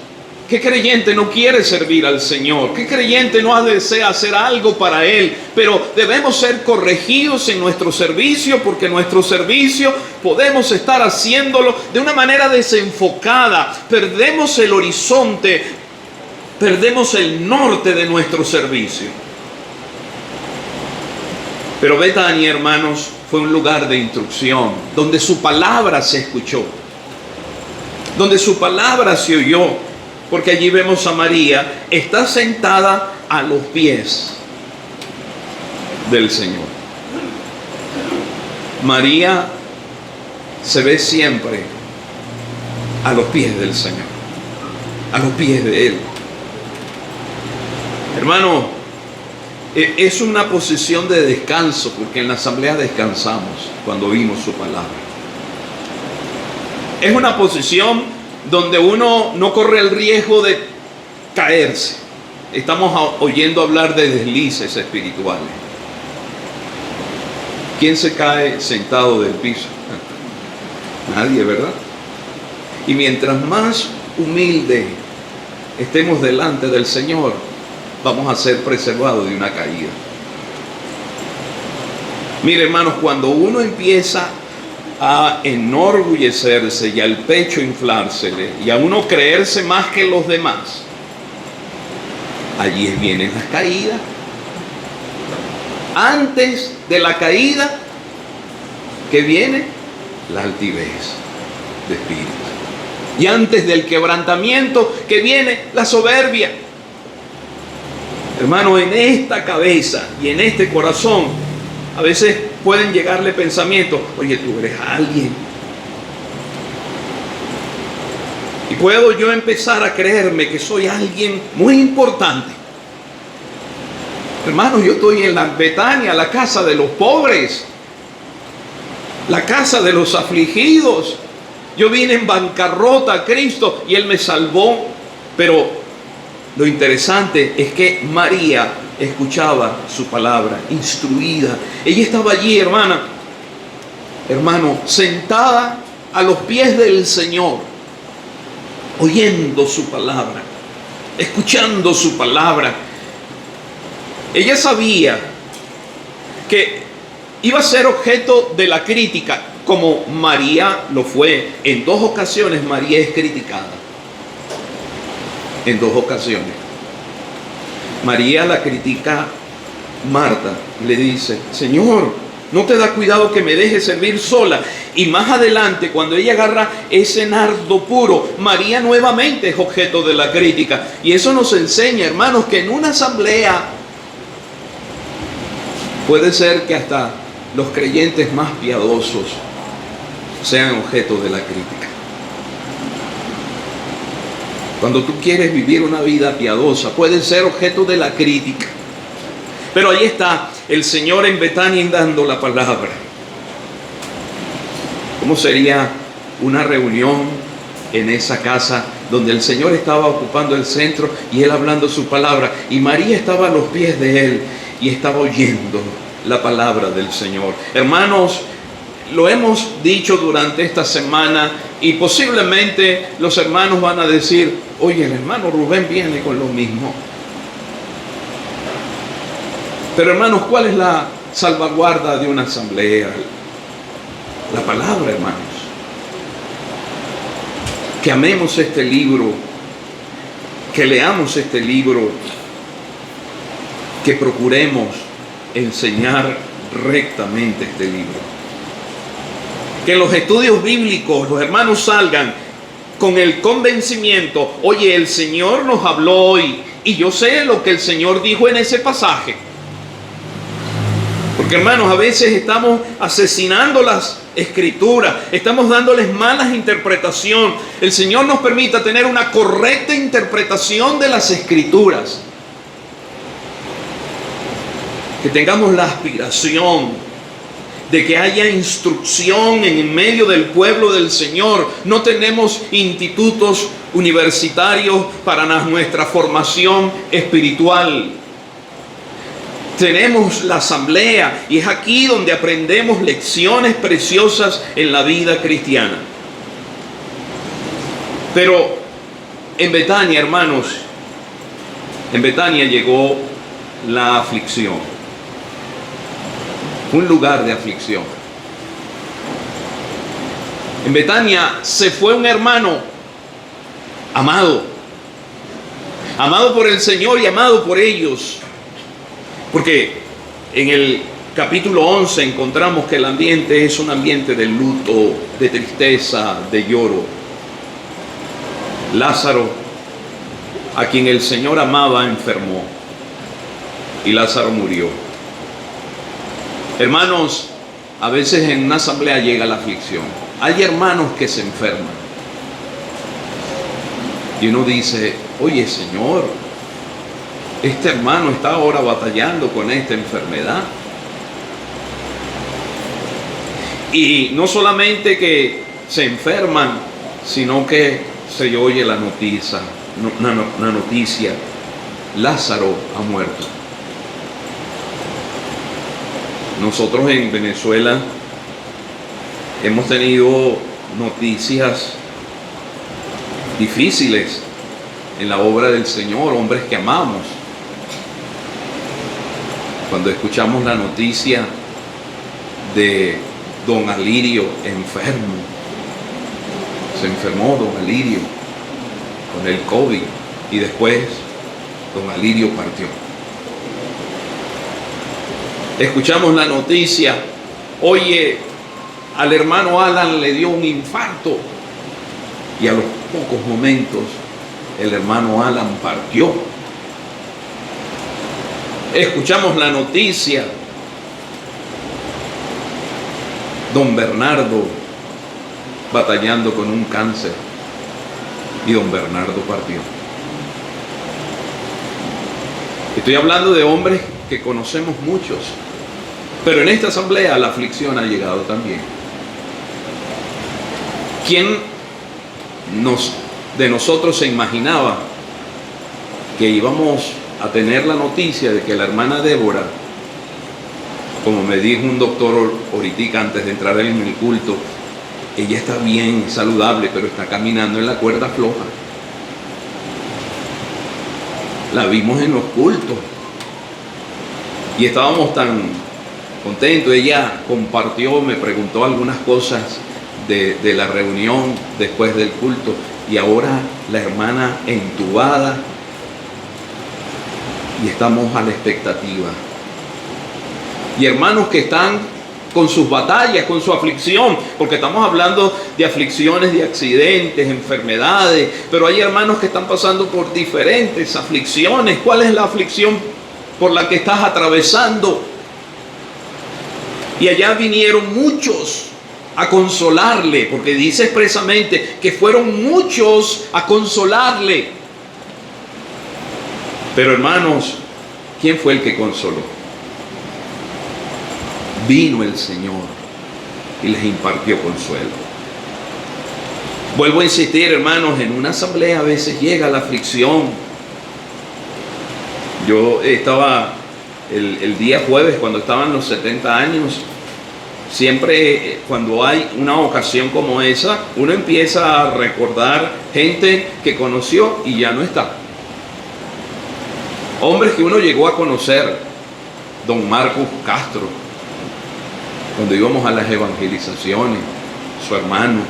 Speaker 3: ¿Qué creyente no quiere servir al Señor? ¿Qué creyente no desea hacer algo para Él? Pero debemos ser corregidos en nuestro servicio, porque nuestro servicio podemos estar haciéndolo de una manera desenfocada. Perdemos el horizonte, perdemos el norte de nuestro servicio. Pero Betania, hermanos, fue un lugar de instrucción, donde su palabra se escuchó, donde su palabra se oyó. Porque allí vemos a María, está sentada a los pies del Señor. María se ve siempre a los pies del Señor, a los pies de Él. Hermano, es una posición de descanso, porque en la asamblea descansamos cuando oímos su palabra. Es una posición donde uno no corre el riesgo de caerse. Estamos oyendo hablar de deslices espirituales. ¿Quién se cae sentado del piso? Nadie, ¿verdad? Y mientras más humilde estemos delante del Señor, vamos a ser preservados de una caída. Mire, hermanos, cuando uno empieza a enorgullecerse y al pecho inflársele y a uno creerse más que los demás, allí vienen las caídas. Antes de la caída, ¿qué viene? La altivez de espíritu. Y antes del quebrantamiento, ¿qué viene? La soberbia. Hermano, en esta cabeza y en este corazón, a veces pueden llegarle pensamientos: oye, tú eres alguien. Y puedo yo empezar a creerme que soy alguien muy importante. Hermanos, yo estoy en la Betania, la casa de los pobres, la casa de los afligidos. Yo vine en bancarrota a Cristo y Él me salvó. Pero lo interesante es que María escuchaba su palabra, instruida. Ella estaba allí, hermano, sentada a los pies del Señor, oyendo su palabra, escuchando su palabra. Ella sabía que iba a ser objeto de la crítica, como María lo fue. En 2 ocasiones María es criticada. En 2 ocasiones. María la critica Marta, le dice: Señor, ¿no te da cuidado que me dejes servir sola? Y más adelante, cuando ella agarra ese nardo puro, María nuevamente es objeto de la crítica. Y eso nos enseña, hermanos, que en una asamblea puede ser que hasta los creyentes más piadosos sean objeto de la crítica. Cuando tú quieres vivir una vida piadosa, puedes ser objeto de la crítica. Pero ahí está el Señor en Betania dando la palabra. ¿Cómo sería una reunión en esa casa donde el Señor estaba ocupando el centro y Él hablando su palabra? Y María estaba a los pies de Él y estaba oyendo la palabra del Señor. Hermanos, lo hemos dicho durante esta semana y posiblemente los hermanos van a decir: oye, el hermano Rubén viene con lo mismo. Pero hermanos, ¿cuál es la salvaguarda de una asamblea? La palabra, hermanos. Que amemos este libro, que leamos este libro, que procuremos enseñar rectamente este libro. Que en los estudios bíblicos los hermanos salgan con el convencimiento: oye, el Señor nos habló hoy y yo sé lo que el Señor dijo en ese pasaje. Porque, hermanos, a veces estamos asesinando las escrituras, estamos dándoles malas interpretaciones. El Señor nos permita tener una correcta interpretación de las escrituras. Que tengamos la aspiración de que haya instrucción en medio del pueblo del Señor. No tenemos institutos universitarios para nuestra formación espiritual. Tenemos la asamblea y es aquí donde aprendemos lecciones preciosas en la vida cristiana. Pero en Betania, hermanos, en Betania llegó la aflicción. Un lugar de aflicción. En Betania se fue un hermano amado por el Señor y amado por ellos. Porque en el capítulo 11 encontramos que el ambiente es un ambiente de luto, de tristeza, de lloro. Lázaro, a quien el Señor amaba, enfermó y Lázaro murió. Hermanos, a veces en una asamblea llega la aflicción. Hay hermanos que se enferman y uno dice: oye, Señor, este hermano está ahora batallando con esta enfermedad. Y no solamente que se enferman, sino que se oye la noticia, Lázaro ha muerto. Nosotros en Venezuela hemos tenido noticias difíciles en la obra del Señor, hombres que amamos. Cuando escuchamos la noticia de don Alirio enfermo, se enfermó don Alirio con el COVID y después don Alirio partió. Escuchamos la noticia, oye, al hermano Alan le dio un infarto y a los pocos momentos el hermano Alan partió. Escuchamos la noticia, don Bernardo batallando con un cáncer y don Bernardo partió. Estoy hablando de hombres que conocemos muchos, pero en esta asamblea la aflicción ha llegado también. ¿Quién de nosotros se imaginaba que íbamos a tener la noticia de que la hermana Débora, como me dijo un doctor ahorita antes de entrar en el culto, ella está bien, saludable, pero está caminando en la cuerda floja? La vimos en los cultos y estábamos tan contentos. Ella compartió, me preguntó algunas cosas de la reunión después del culto, y ahora la hermana entubada y estamos a la expectativa. Y hermanos que están con sus batallas, con su aflicción, porque estamos hablando de aflicciones, de accidentes, enfermedades, pero hay hermanos que están pasando por diferentes aflicciones. ¿Cuál es la aflicción por la que estás atravesando? Y allá vinieron muchos a consolarle, porque dice expresamente que fueron muchos a consolarle. Pero hermanos, ¿quién fue el que consoló? Vino el Señor y les impartió consuelo. Vuelvo a insistir, hermanos, en una asamblea a veces llega la aflicción. Yo estaba el día jueves, cuando estaban los 70 años, siempre cuando hay una ocasión como esa, uno empieza a recordar gente que conoció y ya no está. Hombres que uno llegó a conocer, don Marcos Castro, cuando íbamos a las evangelizaciones, su hermano,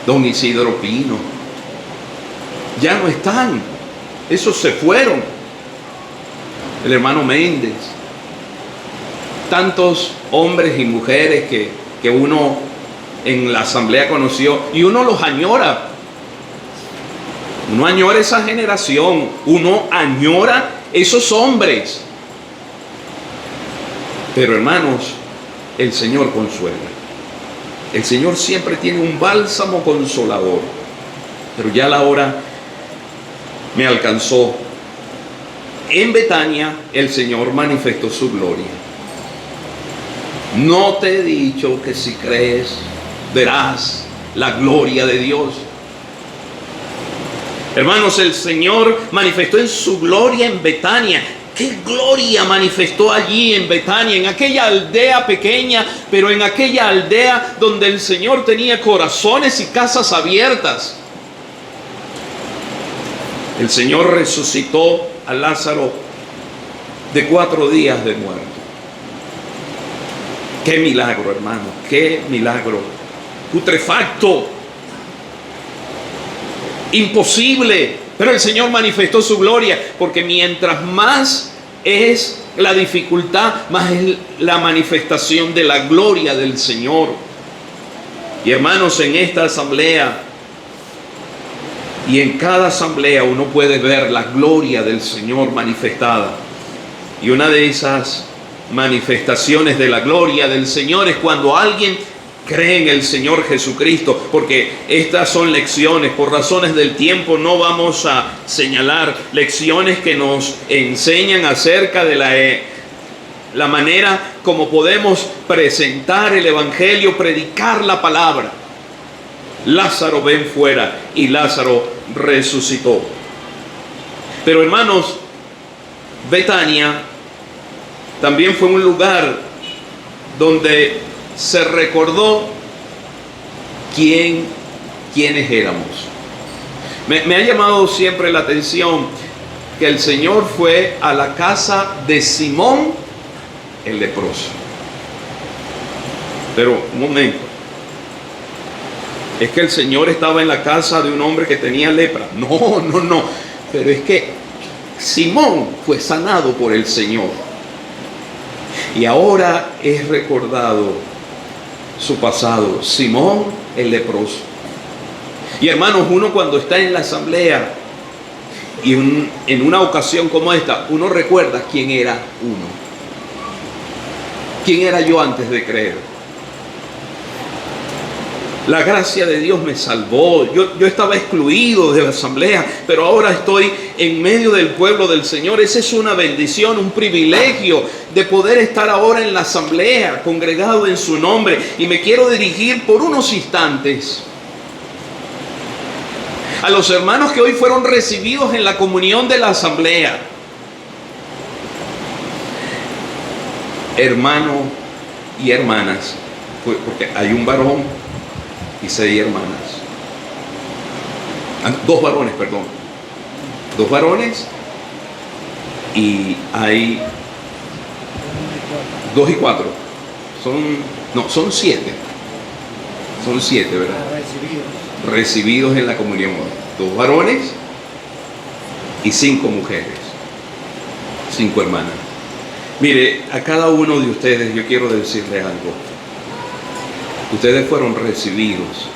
Speaker 3: don Isidro Pino, ya no están, esos se fueron. El hermano Méndez, tantos hombres y mujeres que uno en la asamblea conoció, y uno los añora. Uno añora esa generación, uno añora esos hombres. Pero hermanos, el Señor consuela. El Señor siempre tiene un bálsamo consolador. Pero ya la hora me alcanzó. En Betania el Señor manifestó su gloria. No te he dicho que si crees verás la gloria de Dios. Hermanos, el Señor manifestó en su gloria en Betania. ¿Qué gloria manifestó allí en Betania, en aquella aldea pequeña, pero en aquella aldea donde el Señor tenía corazones y casas abiertas? El Señor resucitó a Lázaro de 4 días de muerto. ¡Qué milagro, hermano! ¡Qué milagro! Putrefacto, imposible, pero el Señor manifestó su gloria, porque mientras más es la dificultad, más es la manifestación de la gloria del Señor. Y hermanos, en esta asamblea y en cada asamblea uno puede ver la gloria del Señor manifestada. Y una de esas manifestaciones de la gloria del Señor es cuando alguien cree en el Señor Jesucristo, porque estas son lecciones. Por razones del tiempo no vamos a señalar lecciones que nos enseñan acerca de la manera como podemos presentar el Evangelio, predicar la palabra. Lázaro ven fuera y Lázaro resucitó. Pero hermanos, Betania también fue un lugar donde se recordó quiénes éramos. Me ha llamado siempre la atención que el Señor fue a la casa de Simón el leproso. Pero un momento, es que el Señor estaba en la casa de un hombre que tenía lepra. No, pero es que Simón fue sanado por el Señor y ahora es recordado su pasado, Simón el leproso. Y hermanos, uno cuando está en la asamblea y en una ocasión como esta, uno recuerda quién era uno. ¿Quién era yo antes de creer? La gracia de Dios me salvó. Yo estaba excluido de la asamblea, pero ahora estoy en medio del pueblo del Señor. Esa es una bendición, un privilegio de poder estar ahora en la asamblea, congregado en su nombre. Y me quiero dirigir por unos instantes a los hermanos que hoy fueron recibidos en la comunión de la asamblea. Hermanos y hermanas, porque hay un varón y 6 hermanas. 2 varones, perdón. 2 varones y hay 2 y 4. Son 7. Son 7, ¿verdad? Recibidos en la comunión. 2 varones y 5 mujeres. 5 hermanas. Mire, a cada uno de ustedes yo quiero decirle algo. Ustedes fueron recibidos.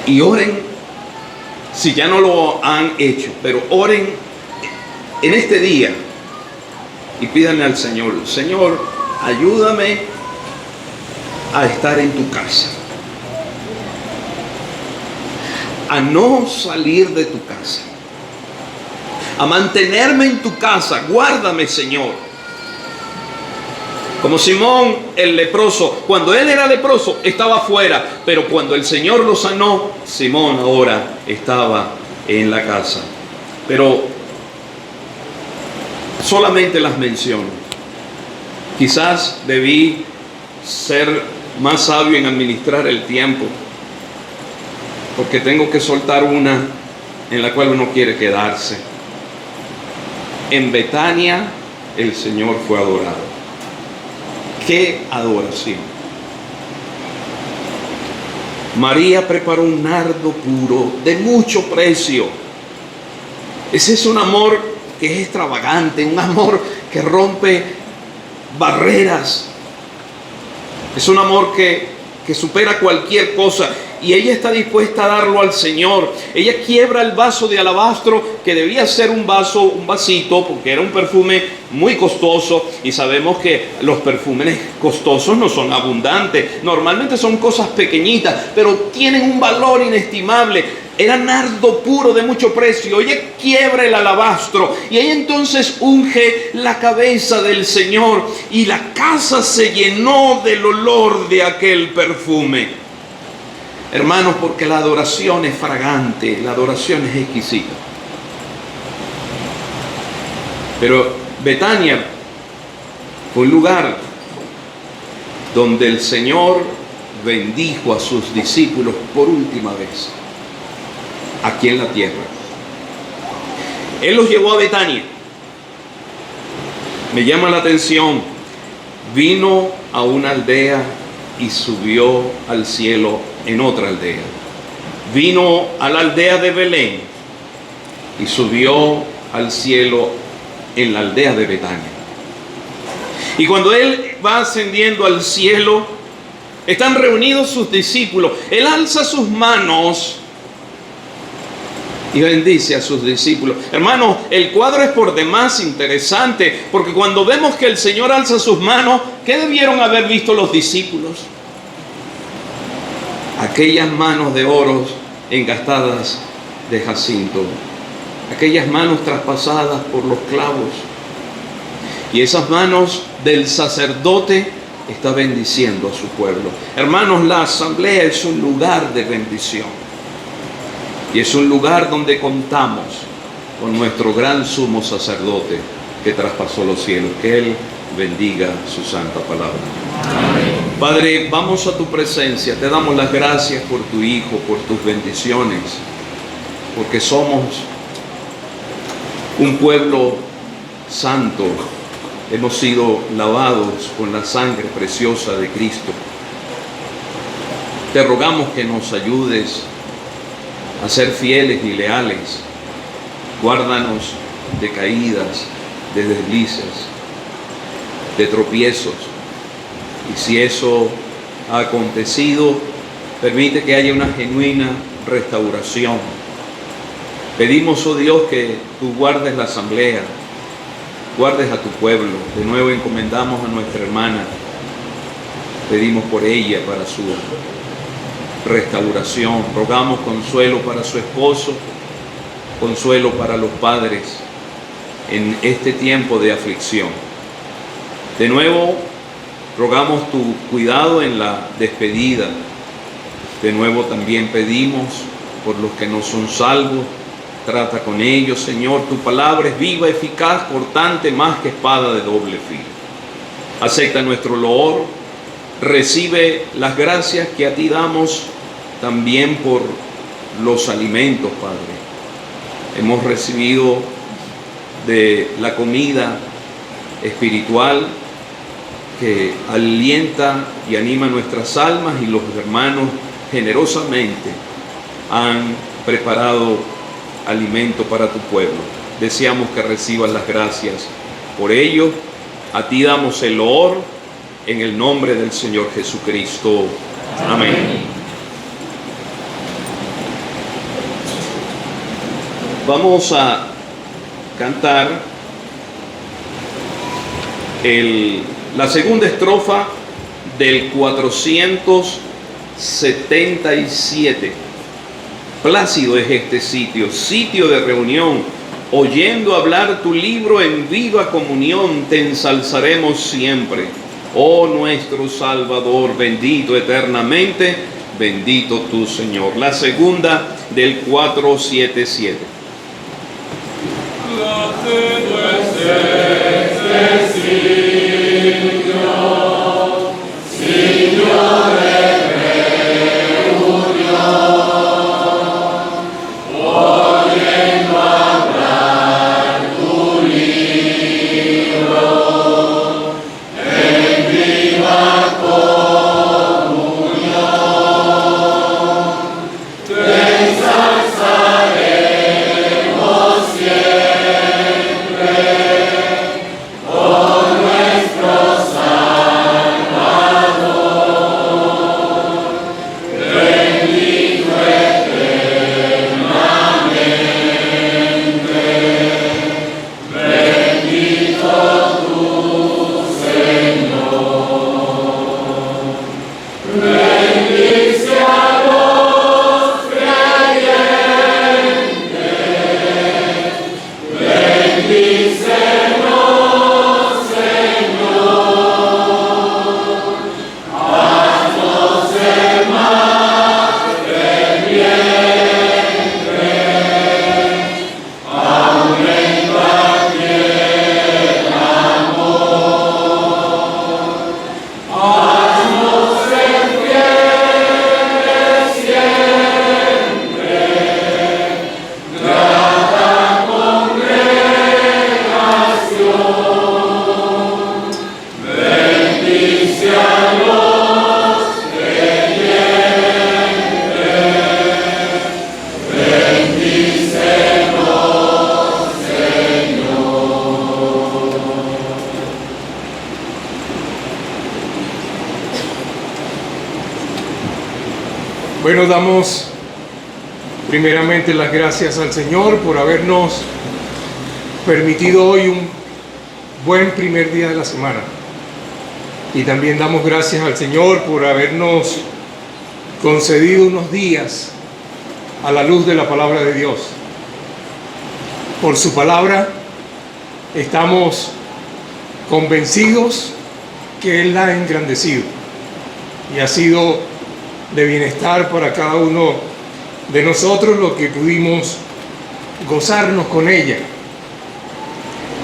Speaker 3: Y oren, si ya no lo han hecho, pero oren en este día y pídanle al Señor: Señor, ayúdame a estar en tu casa, a no salir de tu casa, a mantenerme en tu casa. Guárdame, Señor. Como Simón el leproso, cuando él era leproso estaba afuera, pero cuando el Señor lo sanó, Simón ahora estaba en la casa. Pero solamente las menciono. Quizás debí ser más sabio en administrar el tiempo, porque tengo que soltar una en la cual uno quiere quedarse. En Betania el Señor fue adorado. ¡Qué adoración! María preparó un nardo puro de mucho precio. Ese es un amor que es extravagante, un amor que rompe barreras. Es un amor que supera cualquier cosa. Y ella está dispuesta a darlo al Señor. Ella quiebra el vaso de alabastro, que debía ser un vasito, porque era un perfume muy costoso. Y sabemos que los perfumes costosos no son abundantes. Normalmente son cosas pequeñitas, pero tienen un valor inestimable. Era nardo puro de mucho precio. Ella quiebra el alabastro y ella entonces unge la cabeza del Señor. Y la casa se llenó del olor de aquel perfume. Hermanos, porque la adoración es fragante, la adoración es exquisita. Pero Betania fue un lugar donde el Señor bendijo a sus discípulos por última vez, aquí en la tierra. Él los llevó a Betania. Me llama la atención, vino a una aldea y subió al cielo en otra aldea. Vino a la aldea de Belén y subió al cielo en la aldea de Betania. Y cuando él va ascendiendo al cielo, están reunidos sus discípulos. Él alza sus manos y bendice a sus discípulos. Hermanos, el cuadro es por demás interesante, porque cuando vemos que el Señor alza sus manos, ¿qué debieron haber visto los discípulos? Aquellas manos de oro engastadas de jacinto, aquellas manos traspasadas por los clavos, y esas manos del sacerdote está bendiciendo a su pueblo. Hermanos, la asamblea es un lugar de bendición, y es un lugar donde contamos con nuestro gran sumo sacerdote que traspasó los cielos. Que Él bendiga su santa palabra. Padre, vamos a tu presencia, te damos las gracias por tu Hijo, por tus bendiciones, porque somos un pueblo santo, hemos sido lavados con la sangre preciosa de Cristo. Te rogamos que nos ayudes a ser fieles y leales. Guárdanos de caídas, de deslices, de tropiezos. Y si eso ha acontecido, permite que haya una genuina restauración. Pedimos, oh Dios, que tú guardes la asamblea, guardes a tu pueblo. De nuevo encomendamos a nuestra hermana. Pedimos por ella para su restauración. Rogamos consuelo para su esposo, consuelo para los padres en este tiempo de aflicción. De nuevo, rogamos tu cuidado en la despedida. De nuevo también pedimos por los que no son salvos. Trata con ellos, Señor. Tu palabra es viva, eficaz, cortante, más que espada de doble filo. Acepta nuestro loor. Recibe las gracias que a ti damos también por los alimentos, Padre. Hemos recibido de la comida espiritual que alienta y anima nuestras almas, y los hermanos generosamente han preparado alimento para tu pueblo. Deseamos que recibas las gracias por ello. A ti damos el loor en el nombre del Señor Jesucristo. Amén. Vamos a cantar la segunda estrofa del 477. Plácido es este sitio, sitio de reunión. Oyendo hablar tu libro en viva comunión, te ensalzaremos siempre. Oh nuestro Salvador, bendito eternamente, bendito tu Señor. La segunda del 477.
Speaker 4: Bueno, damos primeramente las gracias al Señor por habernos permitido hoy un buen primer día de la semana. Y también damos gracias al Señor por habernos concedido unos días a la luz de la palabra de Dios. Por su palabra estamos convencidos que Él la ha engrandecido y ha sido de bienestar para cada uno de nosotros lo que pudimos gozarnos con ella.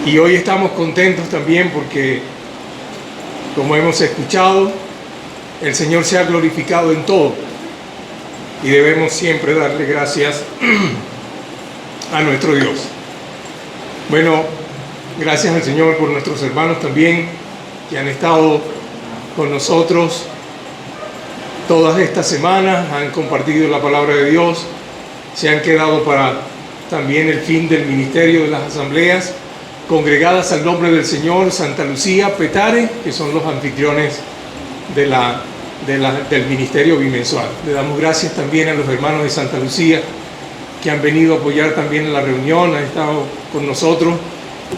Speaker 4: Y hoy estamos contentos también porque Como hemos escuchado, el Señor se ha glorificado en todo y debemos siempre darle gracias a nuestro Dios. Bueno, gracias al Señor por nuestros hermanos también que han estado con nosotros todas estas semanas, han compartido la palabra de Dios, se han quedado para también el fin del ministerio de las asambleas congregadas al nombre del Señor, Santa Lucía, Petare, que son los anfitriones del ministerio bimensual. Le damos gracias también a los hermanos de Santa Lucía que han venido a apoyar también en la reunión, han estado con nosotros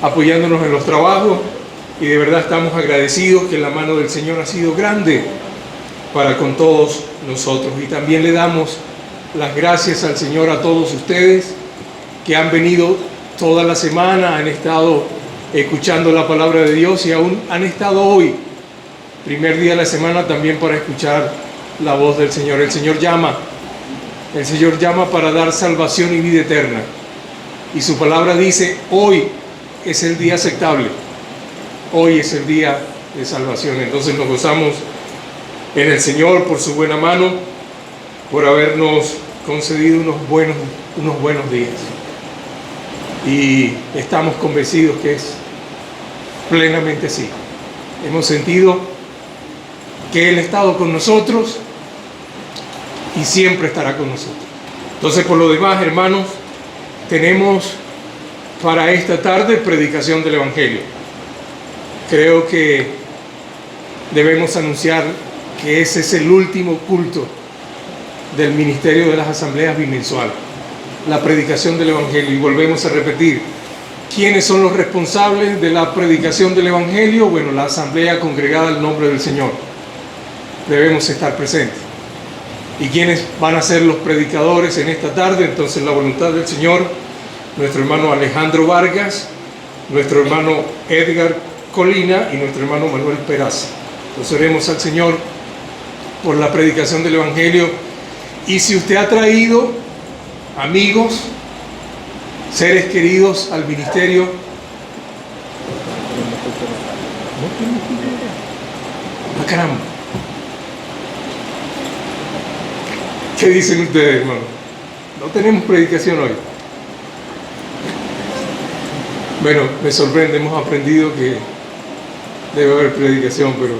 Speaker 4: apoyándonos en los trabajos, y de verdad estamos agradecidos que la mano del Señor ha sido grande para con todos nosotros. Y también le damos las gracias al Señor a todos ustedes que han venido toda la semana, han estado escuchando la palabra de Dios y aún han estado hoy, primer día de la semana, también para escuchar la voz del Señor. El Señor llama para dar salvación y vida eterna. Y su palabra dice, hoy es el día aceptable, hoy es el día de salvación. Entonces nos gozamos en el Señor por su buena mano, por habernos concedido unos buenos días. Y estamos convencidos que es plenamente así. Hemos sentido que Él ha estado con nosotros y siempre estará con nosotros. Entonces, por lo demás, hermanos, tenemos para esta tarde predicación del Evangelio. Creo que debemos anunciar que ese es el último culto del ministerio de las asambleas bimensual, la predicación del Evangelio. Y volvemos a repetir, ¿quiénes son los responsables de la predicación del Evangelio? Bueno, la asamblea congregada al nombre del Señor. Debemos estar presentes. ¿Y quiénes van a ser los predicadores en esta tarde? Entonces, la voluntad del Señor, nuestro hermano Alejandro Vargas, nuestro hermano Edgar Colina y nuestro hermano Manuel Peraza. Entonces, oremos al Señor por la predicación del Evangelio. Y si usted ha traído amigos, seres queridos al ministerio, caramba, ¿qué dicen ustedes, hermano? No tenemos predicación hoy. Bueno, me sorprende, hemos aprendido que debe haber predicación, pero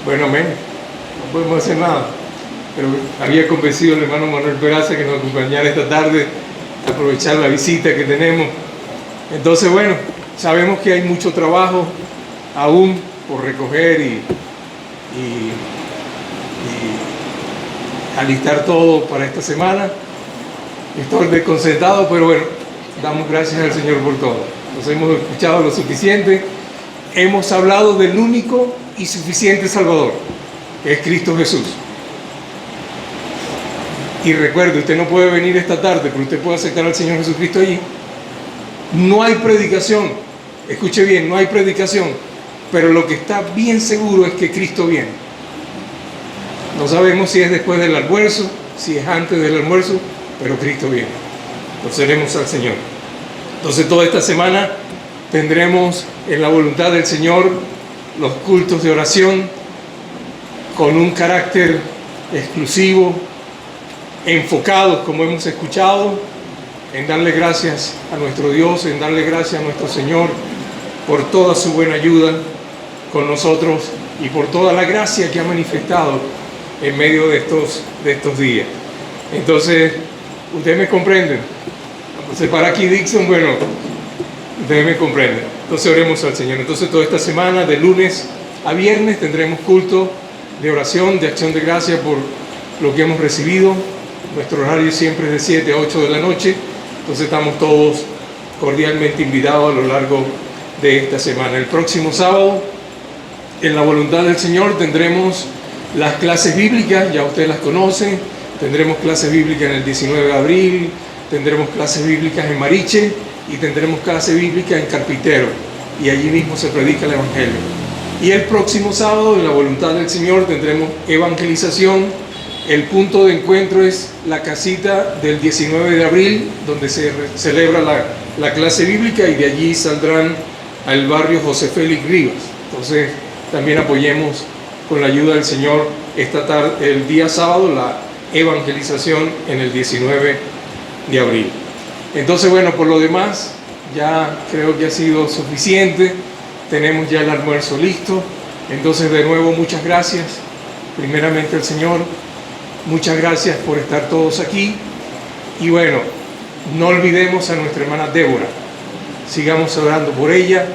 Speaker 4: bueno, amén, no podemos hacer nada. Pero había convencido al hermano Manuel Peraza que nos acompañara esta tarde, aprovechar la visita que tenemos. Entonces, bueno, sabemos que hay mucho trabajo aún por recoger y alistar todo para esta semana. Estoy desconcertado, pero bueno, damos gracias al Señor por todo. Nos hemos escuchado lo suficiente, hemos hablado del único y suficiente Salvador, que es Cristo Jesús. Y recuerde, usted no puede venir esta tarde, pero usted puede aceptar al Señor Jesucristo allí. No hay predicación, escuche bien, no hay predicación, pero lo que está bien seguro es que Cristo viene. No sabemos si es después del almuerzo, si es antes del almuerzo, pero Cristo viene. Lo seremos al Señor. Entonces, toda esta semana tendremos en la voluntad del Señor los cultos de oración con un carácter exclusivo, enfocados, como hemos escuchado, en darle gracias a nuestro Dios, en darle gracias a nuestro Señor por toda su buena ayuda con nosotros y por toda la gracia que ha manifestado en medio de estos días. Entonces, ustedes me comprenden. Se para aquí Dixon, bueno, ustedes me comprenden. Entonces, oremos al Señor. Entonces, toda esta semana, de lunes a viernes, tendremos culto de oración, de acción de gracias por lo que hemos recibido. Nuestro horario siempre es de 7 a 8 de la noche. Entonces, estamos todos cordialmente invitados a lo largo de esta semana. El próximo sábado, en la voluntad del Señor, tendremos las clases bíblicas, ya ustedes las conocen. Tendremos clases bíblicas en el 19 de abril, tendremos clases bíblicas en Mariche y tendremos clases bíblicas en Carpintero. Y allí mismo se predica el Evangelio. Y el próximo sábado, en la voluntad del Señor, tendremos evangelización. El punto de encuentro es la casita del 19 de abril, donde se celebra la clase bíblica, y de allí saldrán al barrio José Félix Rivas. Entonces también apoyemos con la ayuda del Señor esta tarde, el día sábado, la evangelización en el 19 de abril. Entonces, bueno, por lo demás, ya creo que ha sido suficiente. Tenemos ya el almuerzo listo. Entonces, de nuevo, muchas gracias. Primeramente al Señor, muchas gracias por estar todos aquí. Y bueno, no olvidemos a nuestra hermana Débora. Sigamos orando por ella,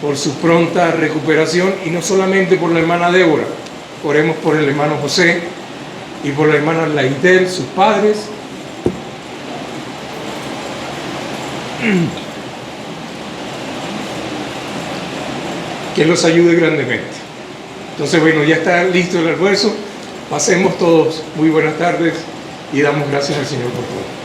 Speaker 4: por su pronta recuperación, y no solamente por la hermana Débora. Oremos por el hermano José y por la hermana Laidel, sus padres. Que los ayude grandemente. Entonces, bueno, ya está listo el almuerzo. Pasemos todos muy buenas tardes y damos gracias al Señor por todo.